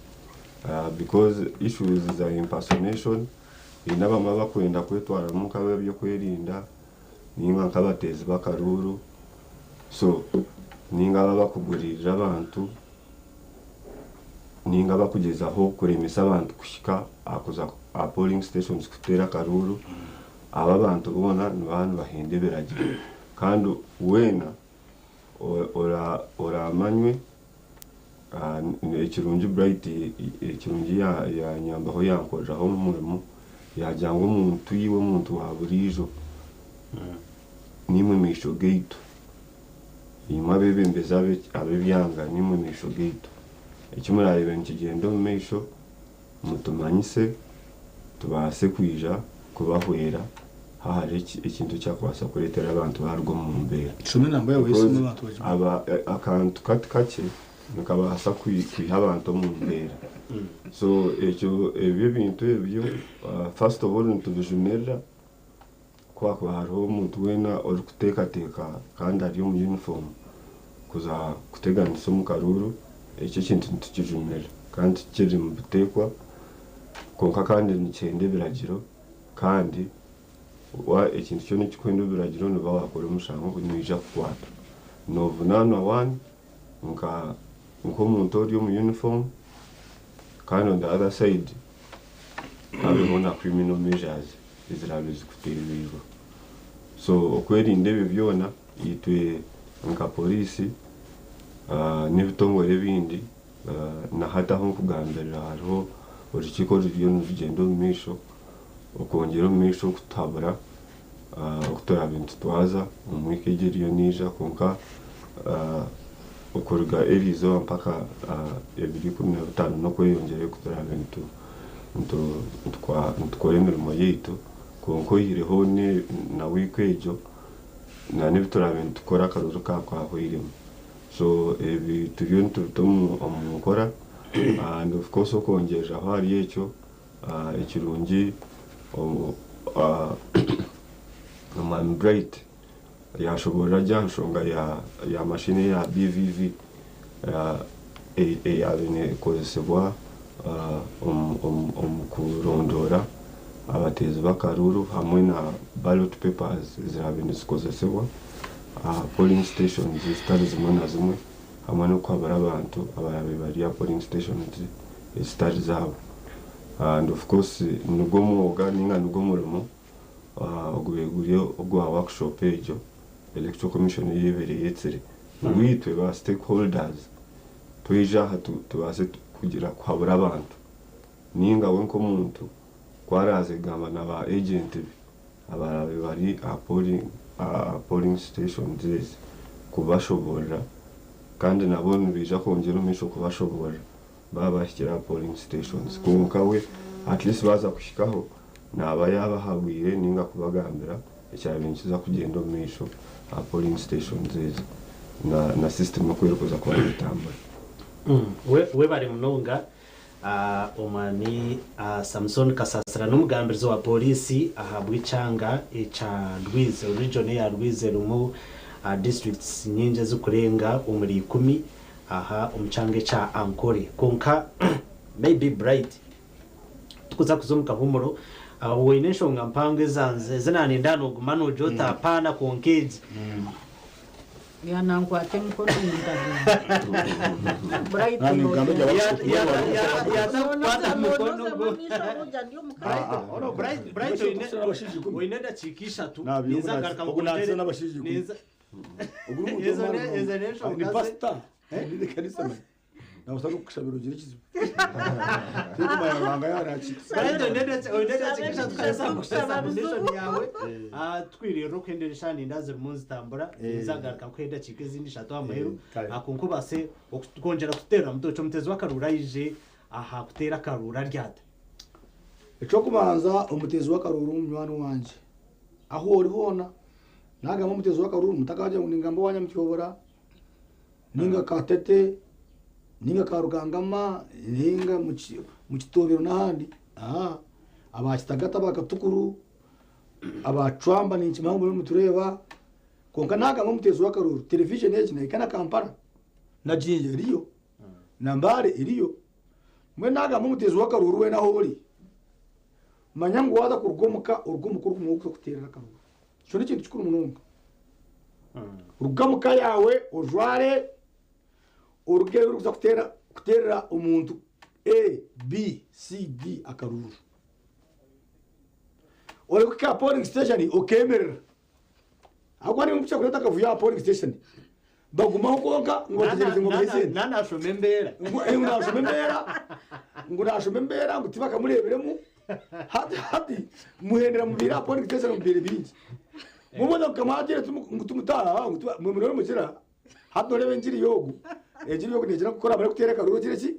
because issues za impersonation inabama bakwenda kwetwara mukabe byo kwerinda ninga kabatezi bakaruru so ninga baba bakugurira abantu ninga bakugezaho kuremesa abantu kushika akuza a polling stations kutera karuru aba bantu bona n'abantu bahende beragira kandi wena ora amanywe ekirungi bright ekirungi ya nyambaho yankoraho umurimo yajyanga umuntu yiwe umuntu wa burijo nimwe misho gate ima bebembeza abebyanga nimwe misho gate ekimurarebe nkigendo misho mutumanyise tubase kwija kubahwera hahari ikintu cyakwasa kuretera abantu barwo mu mbere cumi nambaye wese mu bantu aba akantu kake nukabasa kwiha abantu mu mbere so ebyo bintu ebyo first of all ntubijunera kwa hariho umuntu wena uri kutekateka kandi ari mu uniform kuza kuteganisa mu karuru icyo kintu tukijunera kandi kiri mu butekwa konka kandi nikende biragiro kandi wa ikintu cyo nikikwenda biragiro no bakora umushango kunija kwata no vunana one nko umuntu uri mu uniform kandi on the other side abona criminal measures izirabizi kutiribirwa so okwerinde byona yitwe nka polisi n'ibitongore bindi na hata ho kugambirira hariho urukiko ruriyo n'urugendo mu misho ukongera mu misho kutabura okutora bintu twaza mu wikegeriyo nija konka ukorga erizo mpaka 2015 no kweyongera kutora bintu ntukore imirimo yitu konko yireho ni na wikejo na nibitora bintu tukora akaruzo kakwahwirimo so ebi turiyo nturutomu omukora and of course okongera aho hari ecyo ekirungi man bright yashobora janshonga ya mashine ya BVV abine kozesebwa kurondora abatezi bakaruru hamwe na ballot papers zirabine zikozesebwa polling stations zitari zimwe na zimwe hamwe no kwabara abantu abarabe bari ya polling stations zitari zabo and of course nugo mwoga ninga nugo murimo ogweguriyo ogwa workshop ejo electoral commission yebereye etsere witwe ba stakeholders twija hatu tubase kugira kwabura abantu ninga wenko muntu kwaraze gamba na ba agent abarabe bari polling stations kubashobora kandi nabone bija kongera umisho kubashobora babashyira polling stations kunkawe at least baza kushikaho naba yabahabwire ninga kubagambira icyabinkiza kugenda umisho polling stations na system yo kwerekeza kwa bitambara we bari munonga omani Samson Kasasira n'umugambirizo wa polisi ahabwa icanga eca Rwize region ya Rwize rumu districts nyinje zukurenga umuri 10 aha umucange cha Ankore konka maybe bright tukuza kuzumuka humuro wenesho ngampange zanze zinani ndano gumano jota hapana konkeji yanangwate mkono bright bright winenda chikisha tu nizanga kamukuneza nabashije ni pasta ni kanisa na usako kushabiro girikizo tiko mayanga yarachi bright ndenda chikisha tukasa kusababishoni yawe twiriye rokendesha nindaze munzi tambura nizanga kakwenda chikezi ndishatu amaheru akunkubase okongera kutera mutocho mutezi wakarurayije aha kutera karura ryata eco kubanza umutezi wakaruru umwana wanje aho uri hona naga mu mutezi wakaruru mutakaje ningambo wanya mcyobora ninga katete ninga karugangama ninga mu kitobero nahandi abakitagata bakatukuru abacwamba n'ikimambo mu tureba konka naga mu mutezi wakaruru television yeje na Kampala na jinje riyo nambare iriyo mwe naga mu mutezi wakaruru we naho uri manyango wada kurgomuka urugumukuru kumwuko kutera karuru cyo ni kintu cy'ukuri munonga urugamuka yawe ujware urugero ruza kutera umuntu A B C D akaruru uri ku polling station ukemerera agwa ni umucyo kureta kavuya polling station baguma konka ngo bategereze ngo bayizende nanashomembera ngo nashomembera ngo tibaka mureberemo hati muhendera mu bira polling station mu bire bingi mubona kamagere tumutaha mu muriro mukira hato rebe ngiri yogu ejiri yogu negera gukora bari kutereka ruro kireki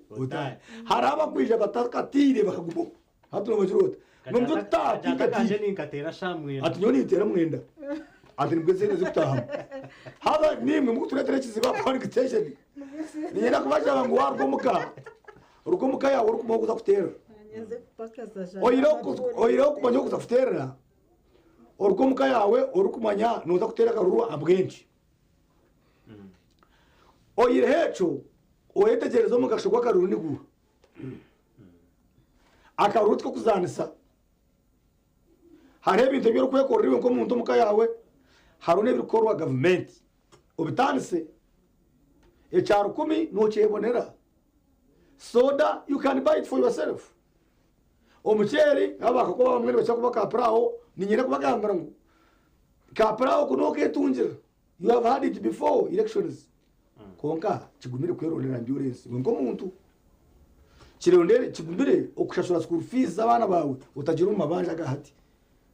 haraba kwije batakatire bakagumo hato no majirota nomzo tatikaje ninkatera shamwe ati nyoni itera mwenda ati nibweze nzi kutaha haba nimwe mu turetera kiziba polling station niyenda kubaje ngo warugumuka yawe urukumo kuza kutera oyiro kumanya kuza kutera urugumuka yawe urukumanya nuza kutera karuru abwenshi oyire hecho oyetegerezo mu gashogwa karuru ni guha akaruru two kuzanisa hari ibintu byo kwekorera ngo mu ndomuka yawe harone bikorwa government ubitanise ecyaro 10 no cyebonera soda you can buy it for yourself omucheri abaka ko bamwe bacha kuba kaprao ninyere kubagambara ngo kaprao kuno ketunjira you have had it before elections konka kigumire kwerorera ambulance ngo muntu kirondere kigumire okushashura school fees abana bawe utagira umabanja gahati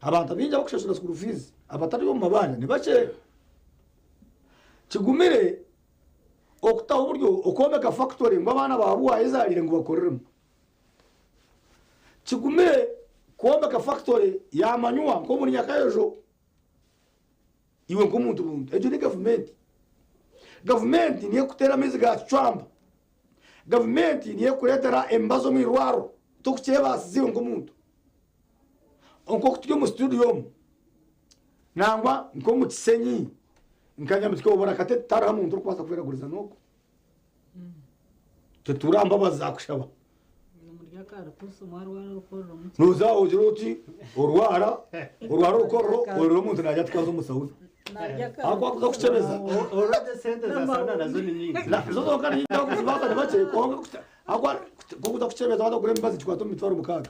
abantu binja okushashura school fees abatari bo mabanja ne bache kigumire okutaho uburyo okomeka factory ngo abana bawe wayizarire ngo bakoreremo kigumire kuomeka factory yamanywa ko muri nyakayejo iwe ngo muntu bundi ejo ni government niye kutera miziga chamba government niye kuretera embazo mirwaro tukcheba ziwe ngo muntu onko kutyo mu studio nangwa nko mu kisenyi nkanya mutiko borakate tara muntu kwasa kuvera guriza noko teturamba bazakushaba nuza ujiruti urwara ukorro urwo muntu najya twazo musauna akwa kuza kuchebeza orade sente za sana nazo ni nyingi zozo kandi ndaho kuzibata bache konga akwa kuza kuchebeza wada kure mbazi chikwato mitwaro mukaga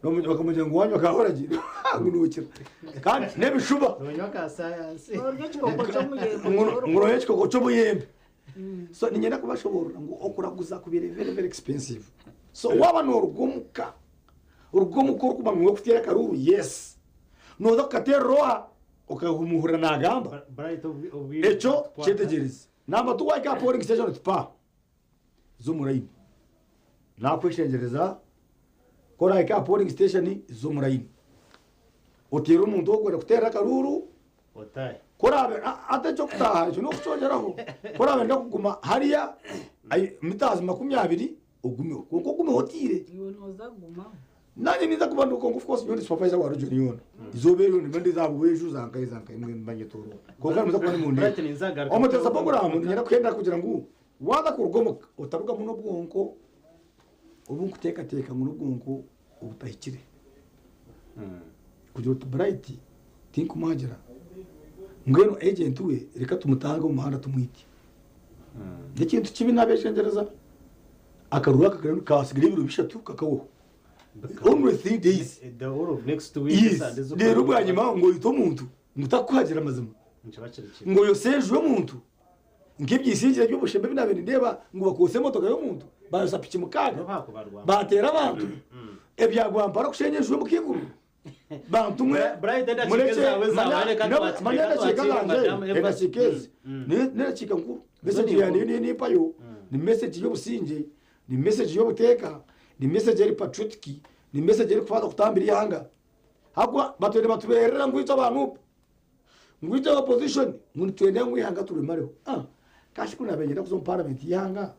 no bakamuje ngo wanyu akahoraji ngunukira kandi nebishuba nyoka science ngoro yechiko cyo muyembe so ninyenda kubashobora ngo okuraguza kubire very expensive so waba no urugumuka urukuba ngo kutera karuru yes no dokate roa okahumuhura nagamba echo chetegereza namba tu wake polling station tpa zumuraini na kweshengereza kora ika polling station zumuraini otero umuntu ogora kutera karuru otaye korabe atacho kutaha cyo no kuchongeraho korabe ndakuguma hariya mitazi 20 ugume kuko gume hotire yonoza guma nanye niza kubantu ko of course yoni supervisor wa region yona izobero ni bende zabo weju zanka imwe mbanye toro ko kandi muza kubana mundi omuteza program nyera kwenda kugira ngo waza kurugomo utaruga muno bwonko ubu kuteka muno bwonko ubutahikire kugira bright think majira ngeno agent we reka tumutanga mu muhanda tumwiti n'ikintu kibi nabeshengereza akarura kasigira ibiro bishatu kakawo only 3 days the whole of next week rero bwanyuma ngo yito muntu mutakwagira amazima ngo yoseje umuntu nkibyisigira by'ubushembe binabene ndeba ngo bakose motoka yo muntu basapiki mukaga batera abantu ebyagwampara kushenyeje mu kiguru bantu mwe mureke manenda chikazanje ekashikezi ne chikankuru message ya ni payo ni message yo businje ni message yo buteka ni message eri patriotic ni message eri kufata kutambira yanga hakwa batwende batuberera ngwito abantu ngwito opposition muntu twende ngwihanga turi mareho kashi kuna bengera kuzo parliament yanga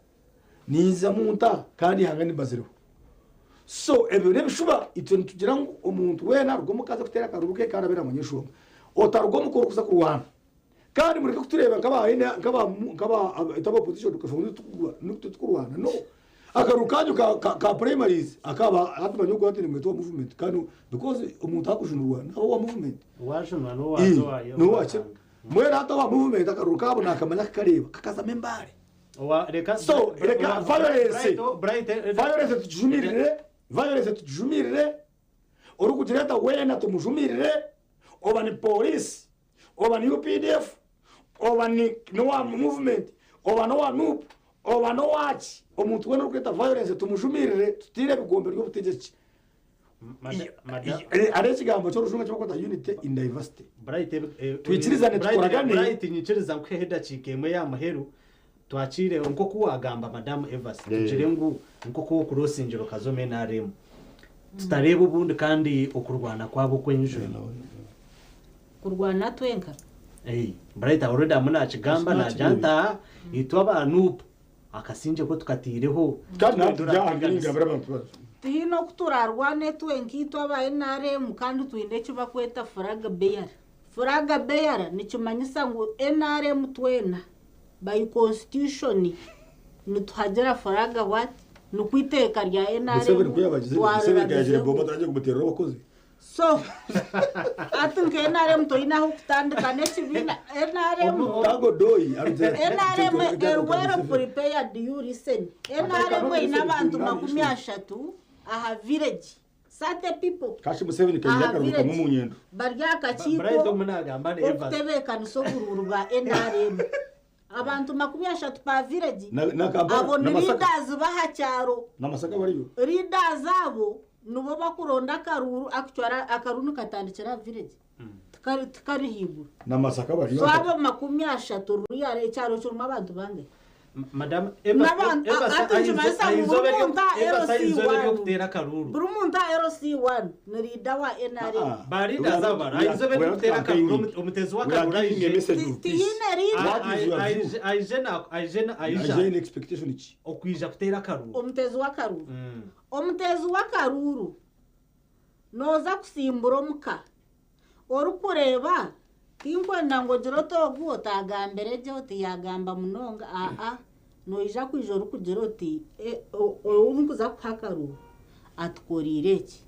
niza munta kandi hanga ni baziro so ebyo nebishuba ituntu tugira ngo umuntu wena rugo mukaza kutera karuruke kandi abera munyeshuba otarugo mukuru kuza kurwana kandi mureke kutureba nkaba itaba opposition tukafunga tukurwana no akarukanyo ka primaries akaba atuma nyuko atini mweto movement kandi because umuntu akushunurwa nawo wa movement washunwa no wazo wayo no wacho mwera hata wa movement akaruru kabo nakamenya kareba kakaza membare so reka violence tujumirire uri kugireta wena tumujumirire oba ni police oba ni UPDF oba ni no movement oba no NUP oba no wachi omuntu wena uri kweta violence tumujumirire tutire bigombe ry'ubutegetsi ari ikigambo cyo rujunga cyo kwata unity in diversity twikirizane tukoragane bright nyikiriza kweheda cikemwe ya maheru twacire nko kuwagamba madam Evas tugire ngo nko ko kurosingiro kazome na remu tutareba ubundi kandi okurwana kwabo kwenjwe kurwana twenka bright already amuna kigamba na janta itwa abantu akasinje ko tukatireho kandi natujya barabantu tino kuturarwane twenkitwa aba NRM kandi twinde kiba kweta flag bearer nikimanyisa ngo NRM twena by constitution nituhagera flag what nukwiteka rya NRM twaraje bomba taraje kumutera abakozi so atunke NRM to inaho kutandika nekibina NRM tago doi NRM erwero prepare you listen NRM ina abantu 30 aha village sate people kashi museveni kayakaruka mu munyendo barya kachiko okutebeka nisobururu bwa NRM abantu 30 pa village abo ni leaders bahacyaro namasaka bariyo leaders abo nubo bakuronda karuru akutwara akarunu katandikira village tukari hibu namasaka bariyo so abo 30 ruyare cyaro cyo abantu bange madam Brumunta RC1 nirida wa NRM barida zabara aizobe kutera karuru umutezi wa karuru aijena expectation iki okwija kutera karuru umutezi wa karuru noza kusimbura muka orukureba tinkwenda ngo jiroto gutagambere je utiyagamba munonga noija kwijoro kujiroti unkuza kuhakaruru atkorireki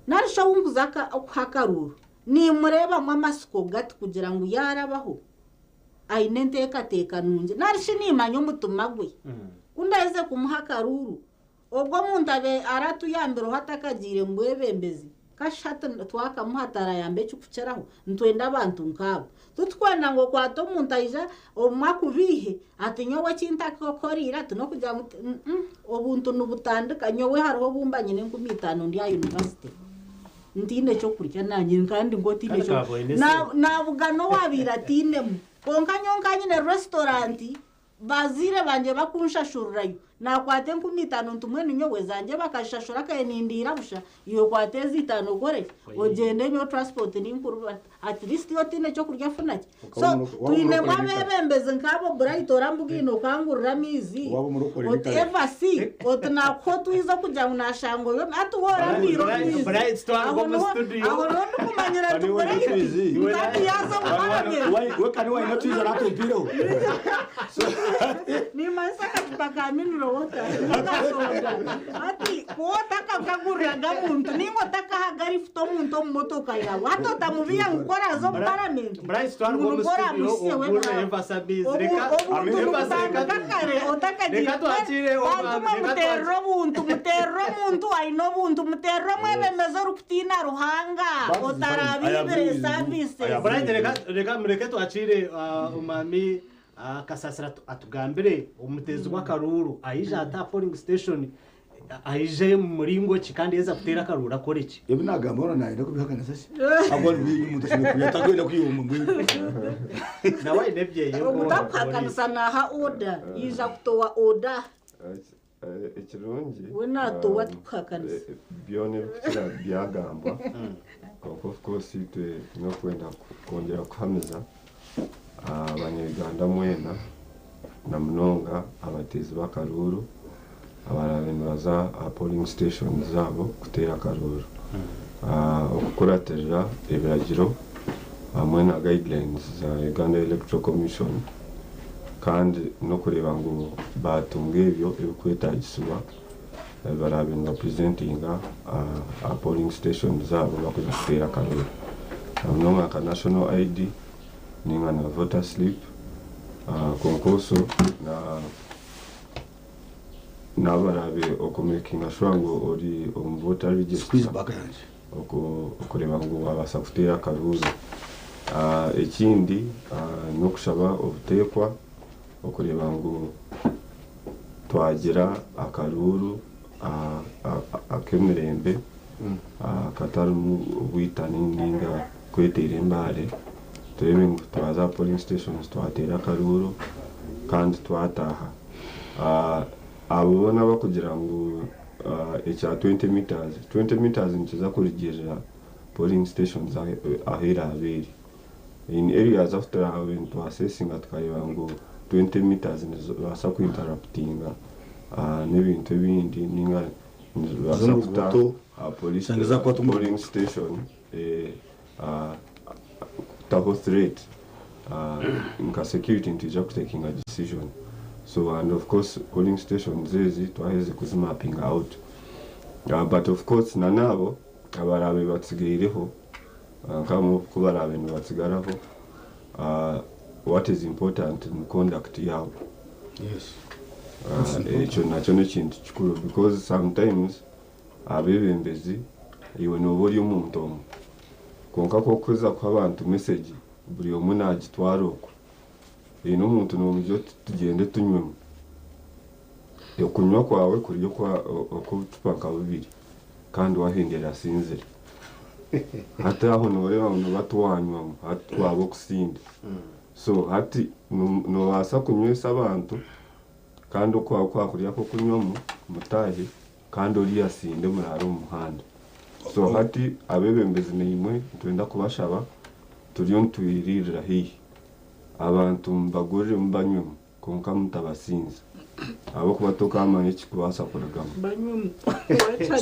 narisha unkuza kuhakaruru ni mureba mu amasiko gati kugira ngo yarabaho ainenteka teka nunje narishi nimanyo mutumagwe kundaize kumuhakaruru obwo muntabe aratuyambiro hatakagire mbwebembezi kashata twaka muhatara yambe cyukukeraho ntwenda abantu nkabo tutwenda ngo kwato muntaija omwakubihe atinyowe cintaka korira tuno kujya obuntu nubutandika nyowe hariho bumbanye ne 15 ndi ya university ndine cyo kurya nanye kandi ngo tine cyo navuga no wabira tinemu konka nyonka nyine restaurant bazire banje bakunshashururayo nakwate 15 ntumwe ninyowe zanje bakashashura kayenindira busha iyo kwateza 5 gore ogende nyo transport ninkuru at least yo tine cyo kurya funaki so tuine mabebembeze nkabo bright orambugino kangurira mizi whatever see otna ko tuizo kujya unashango yo atuhora miro bright store mu studio aho no kumanyira tukoreye ngati yazo mababira wekani wa ina tuizo rato biro ni masaka tubakamino wota ati wota kagurira gamuntu ningo takahagari futo muntu motoka yawe atota mubiya ngukora zo parliament bright store mu studio ogure embasabiz reka kakare otakagira twatire mutero muntu aino buntu mutero mwebemezo rukutina ruhanga otarabibere service bright reka mureke twacire umami kasasira atugambire umutezi wa karuru aija ata polling station aije muringo kikandi yeza kutera karuru akoreki yebi nagamba ona naye ndakubihakana sase abo ni umuntu kuyatagwenda kuyuma mbwe nawe nebyeye yo mutapakana sanaha order iza kutowa order ekirungi wena to watukakana byone kira byagamba of course ite no kwenda kongera kuhamiza abanyarwanda mwena na mnonga abatezi bakaruru abarabeni baza polling station zabo kutera karuru okukuraterera ebiragiro hamwe na guidelines za Uganda Electoral Commission kandi no kureba ngo batunga ebyo ebikwetagisibwa barabeni bapresentinga polling station zabo bakuza kutera karuru mnonga ka national ID ninga na voter slip konkoso na barabe okumakinga sure ngo ori voter register okureba ngo abasa kutera akaruzo ekindi no kushaba obutekwa okureba ngo twagira akaruru akemirembe katarumu bwitani ninga kwetera embare turebe ngo twaza polling stations twatera akaruru kandi twataha abo nabo kugira ngo echa 20 meters nkiza kurigirira polling stations ahera abiri in areas after having to assessing tukayeba ngo 20 meters basa ku interruptinga n'ibintu bindi ninga basa kuta police polling station taho threat nka security ntija taking a decision. So, and of course, polling stations zezi twaheze kuzimapping out. But of course, nanabo abarabe batsigireho kama kubarabe nibatsigaraho what is important in conduct yao. Yes. Echo nacho nekintu kikuru because sometimes abebembezi iwe nobori omuntu konka ko kuza kwabantu message buri omuna agitwaroko ino muntu n'umujyo tugende tunywemo yokunywa kwawe kuriyo kwa okutupaka bibiri kandi wahendera sinzira hata aho noreba no batwanywa hatwabo kusinda so hati no wasa kunywesa abantu kandi kwa kuriya ko kunywamo mutahe kandi uri yasinde muraro umuhanda so hati abebembezi nimwe twenda kubashaba turiyo ntwirira hihi abantu mbagurire mbanywe konka mutabasinza abo kubatoka amanye kikubasa kuragamo banywe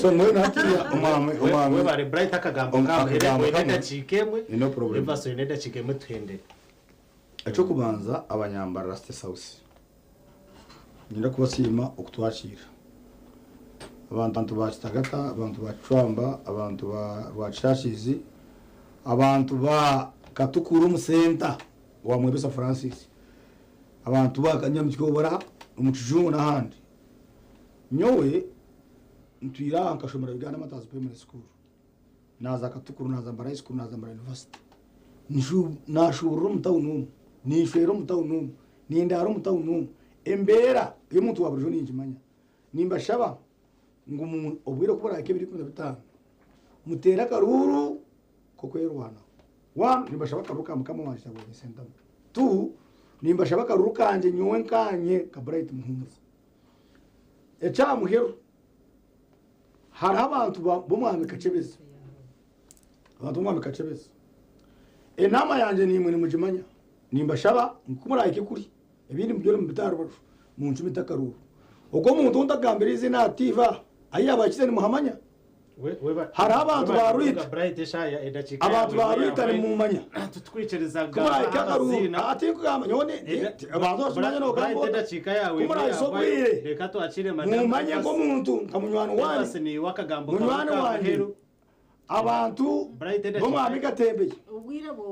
so mwe nakiya umame bari bright akagambo kawe nenda cikemwe no problem evaso nenda cikemwe twende acho kubanza abanyambara raste sauce ngira kubasima okutwashira abantu bachitagata abantu bacwamba abantu ba chashizi abantu ba katukuru mu center wa Mwebesa Francis abantu bakanyamikobora umukijungu nahandi nyowe ntwira nkashomera bigana matazi primary school naza katukuru naza mbara school naza mbara university nashuru mutawunu nishero mutawunu nindaro mutawunu embera y'umuntu wa burjo ninjimanya nimba shaba ngo obwire kubara ke 215 mutera karuru kokwerwana one nimba shaba karuka mukama wanje cyabonye senta two nimba shaba karuka kanje nyuwe nkanye ka bright muhumuza echa muhero hari abantu bomwami kacebeza abantu bomwami kacebeza enama yanje nimwe nimujimanya nimba shaba nkumura ikikuri ebindi mbyore mu bitaro bacu mu ncumi takaruru uko muntu ndagambira izina ativa ayi abakize ni muhamanya hari abantu barwita abantu barwita ni mumanya tutwicirizaga amazina ati kugamanya one abantu bashimanye no gambo ndacika yawe reka twakire madame mumanye ko muntu kamunywano wani ni wakagambo kaheru abantu bomwami gatembeye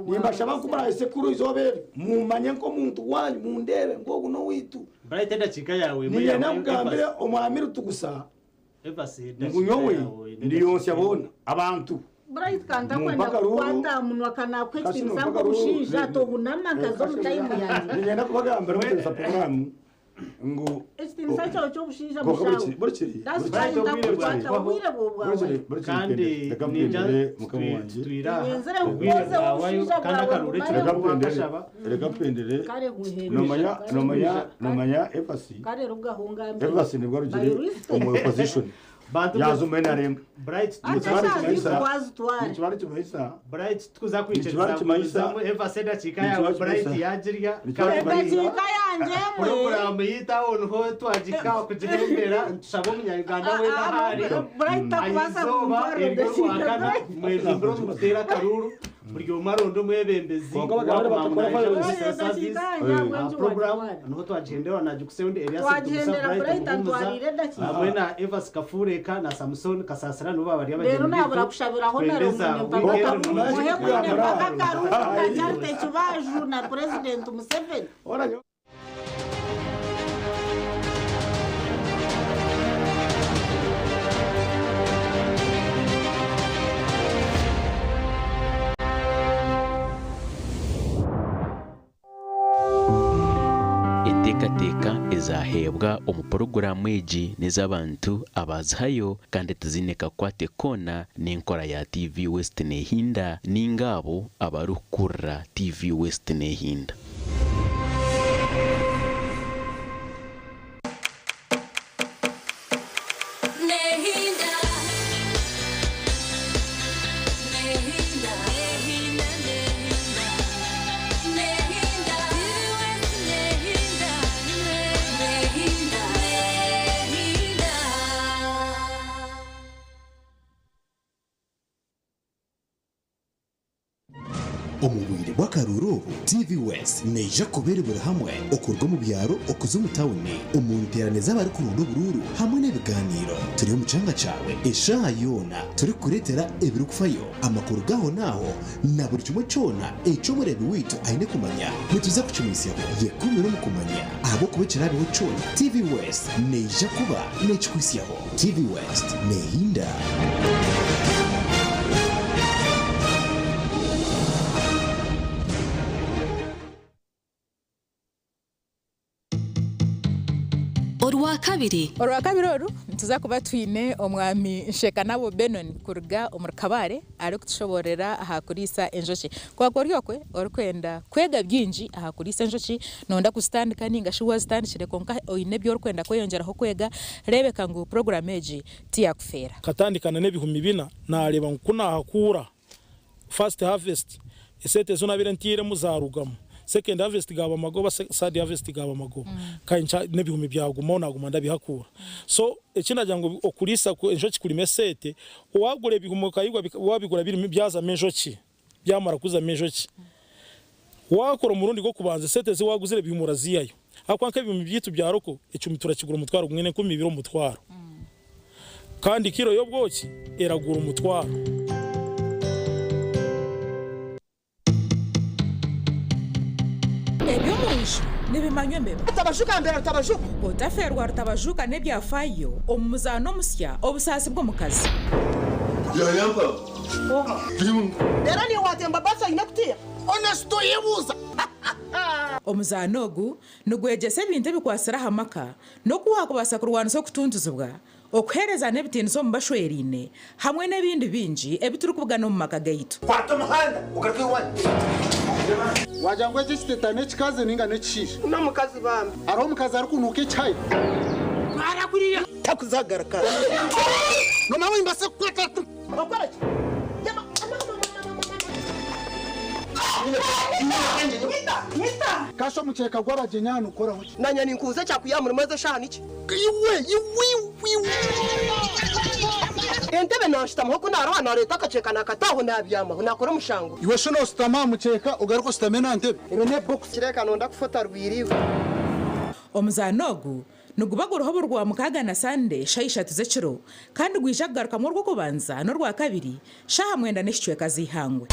nimba shaba kumara isekuru izobere mumanye ko muntu wanyu mundebe ngogo no witu bright ndacika yawe ni nakugambire omwami rutugusa ngunyowe ndiyonse abona abantu bright kanda kwenda munwa kana kwetini sango bushinja to bunama ngazo mutayimu yanjye ngenda kubagambira muri sa program ngo estini sacho cyo bushinja mushawo that's why ndakwata wire bobwawe kandi ninja twira yenzere ukoze ubushinja bwawe reka pendere nomanya efasi kare rugahungambe efasi nibwo rugire mu opposition yazumena rembe bright twari kimaisa bright tukuza kwiciriza eva seda chika ya bright yajirya kandi chika yanje program yita onho twajika kujirembera nsabo munyarwanda we nahari bright kwasa kumvara mwezi bro mutera karuru buryo marondo mwebembezi program no twagendera na jukusendi Elias hamwe na Evas Kafureka na Samson Kasasira no babari abageni rero nabura kushabiraho na rumwe na president Museveni enteekateeka ezahebwa omu poroguramu egi n'ez'abantu abazihayo kandi tizineka kukwata koona n'enkora ya TV West nehinda ninga abo abarikukurra TV West nehinda. omubwire bw'akaruuro TV West neija kuberebera hamwe okurwa mu byaro okuza mu tawuni omunterane z'abari kurunda obururu hamwe n'ebiganiro turi mu kyanga cyawe eshaha yoona turi kuretera ebirikufayo amakuru gaho naho na buri kimwe cyona icyo murebi witu aine kumanya nituza kukimisyaho yekumira mu kumanya abo kubekerabiho cyona TV West neija kuba nekikwisyaho TV West nehinda. Orwa kabiri oru ntuza kuba twine omwami Nshekanabo Benon kuruga omurukabare ari kutushoborera aha kurisa enjoki kwako ryokwe orikwenda kwega byinji aha kurisa enjoki nonda kustandika ninga shuwa standikire konka oine byo orikwenda kweyongeraho kwega rebeka ngo program eji tiya kufera katandikana n'ebihumi bina nareba nkuna hakura first harvest esete zona birentire muzarugamo second harvest gaba magoba third harvest gaba magoba kancha nebihumi byaguma naguma ndabihakura so ekinagira ngo okulisa ku enjoki kuri mesete owagure ebihumi kayigwa wabigura biri byaza menjoki byamara kuza menjoki wakora umurundi go kubanza sete zi waguzire bihumura ziyayo akwanka ibihumi byitu byaroko icumi turakigura umutwaro mwene 10 biro umutwaro kandi kiro yo bwoki eragura umutwaro nibimanywe mbeba tabashuka mbere tabashuka otaferwa rutabajuka nebyafayo omuzano musya obusasi bwo mukazi yayamba dera ni watemba basa inakutia ona stoyebuza omuzano ogu nugwegese ebintu bikwasira hamaka no kuwakubasa kurwanisa okutunduzibwa okuhereza n'ebitiniso mu bashwerine hamwe n'ebindi bingi ebituri kubugana mu maka gaitu kwata umuhanda ugaruke wandi wajangwe gistetane kikaze ninga necisha no mukazi bambe aro mukazi ari kunuke cyayi barakuriya takuzagaraka no mawe imbase kwata bakora kasho mukeka gw'abagenyana ukora hoki nanya ninkuze cyakuyamura maze shana iki iwe entebe nashitamo ko naro hano leta akaceka nakataho nabyama nakora mushango iwe shono stama mukeka ugaruko stame nantebe ibe ne box kireka nonda kufota rwiriwe omuzanogu nugubagoroho rwa mukaga na Sunday shaisha tuzekiro kandi gwijagaruka mu rwo kubanza no rwa kabiri shaha mwenda n'ishwe kazihangwe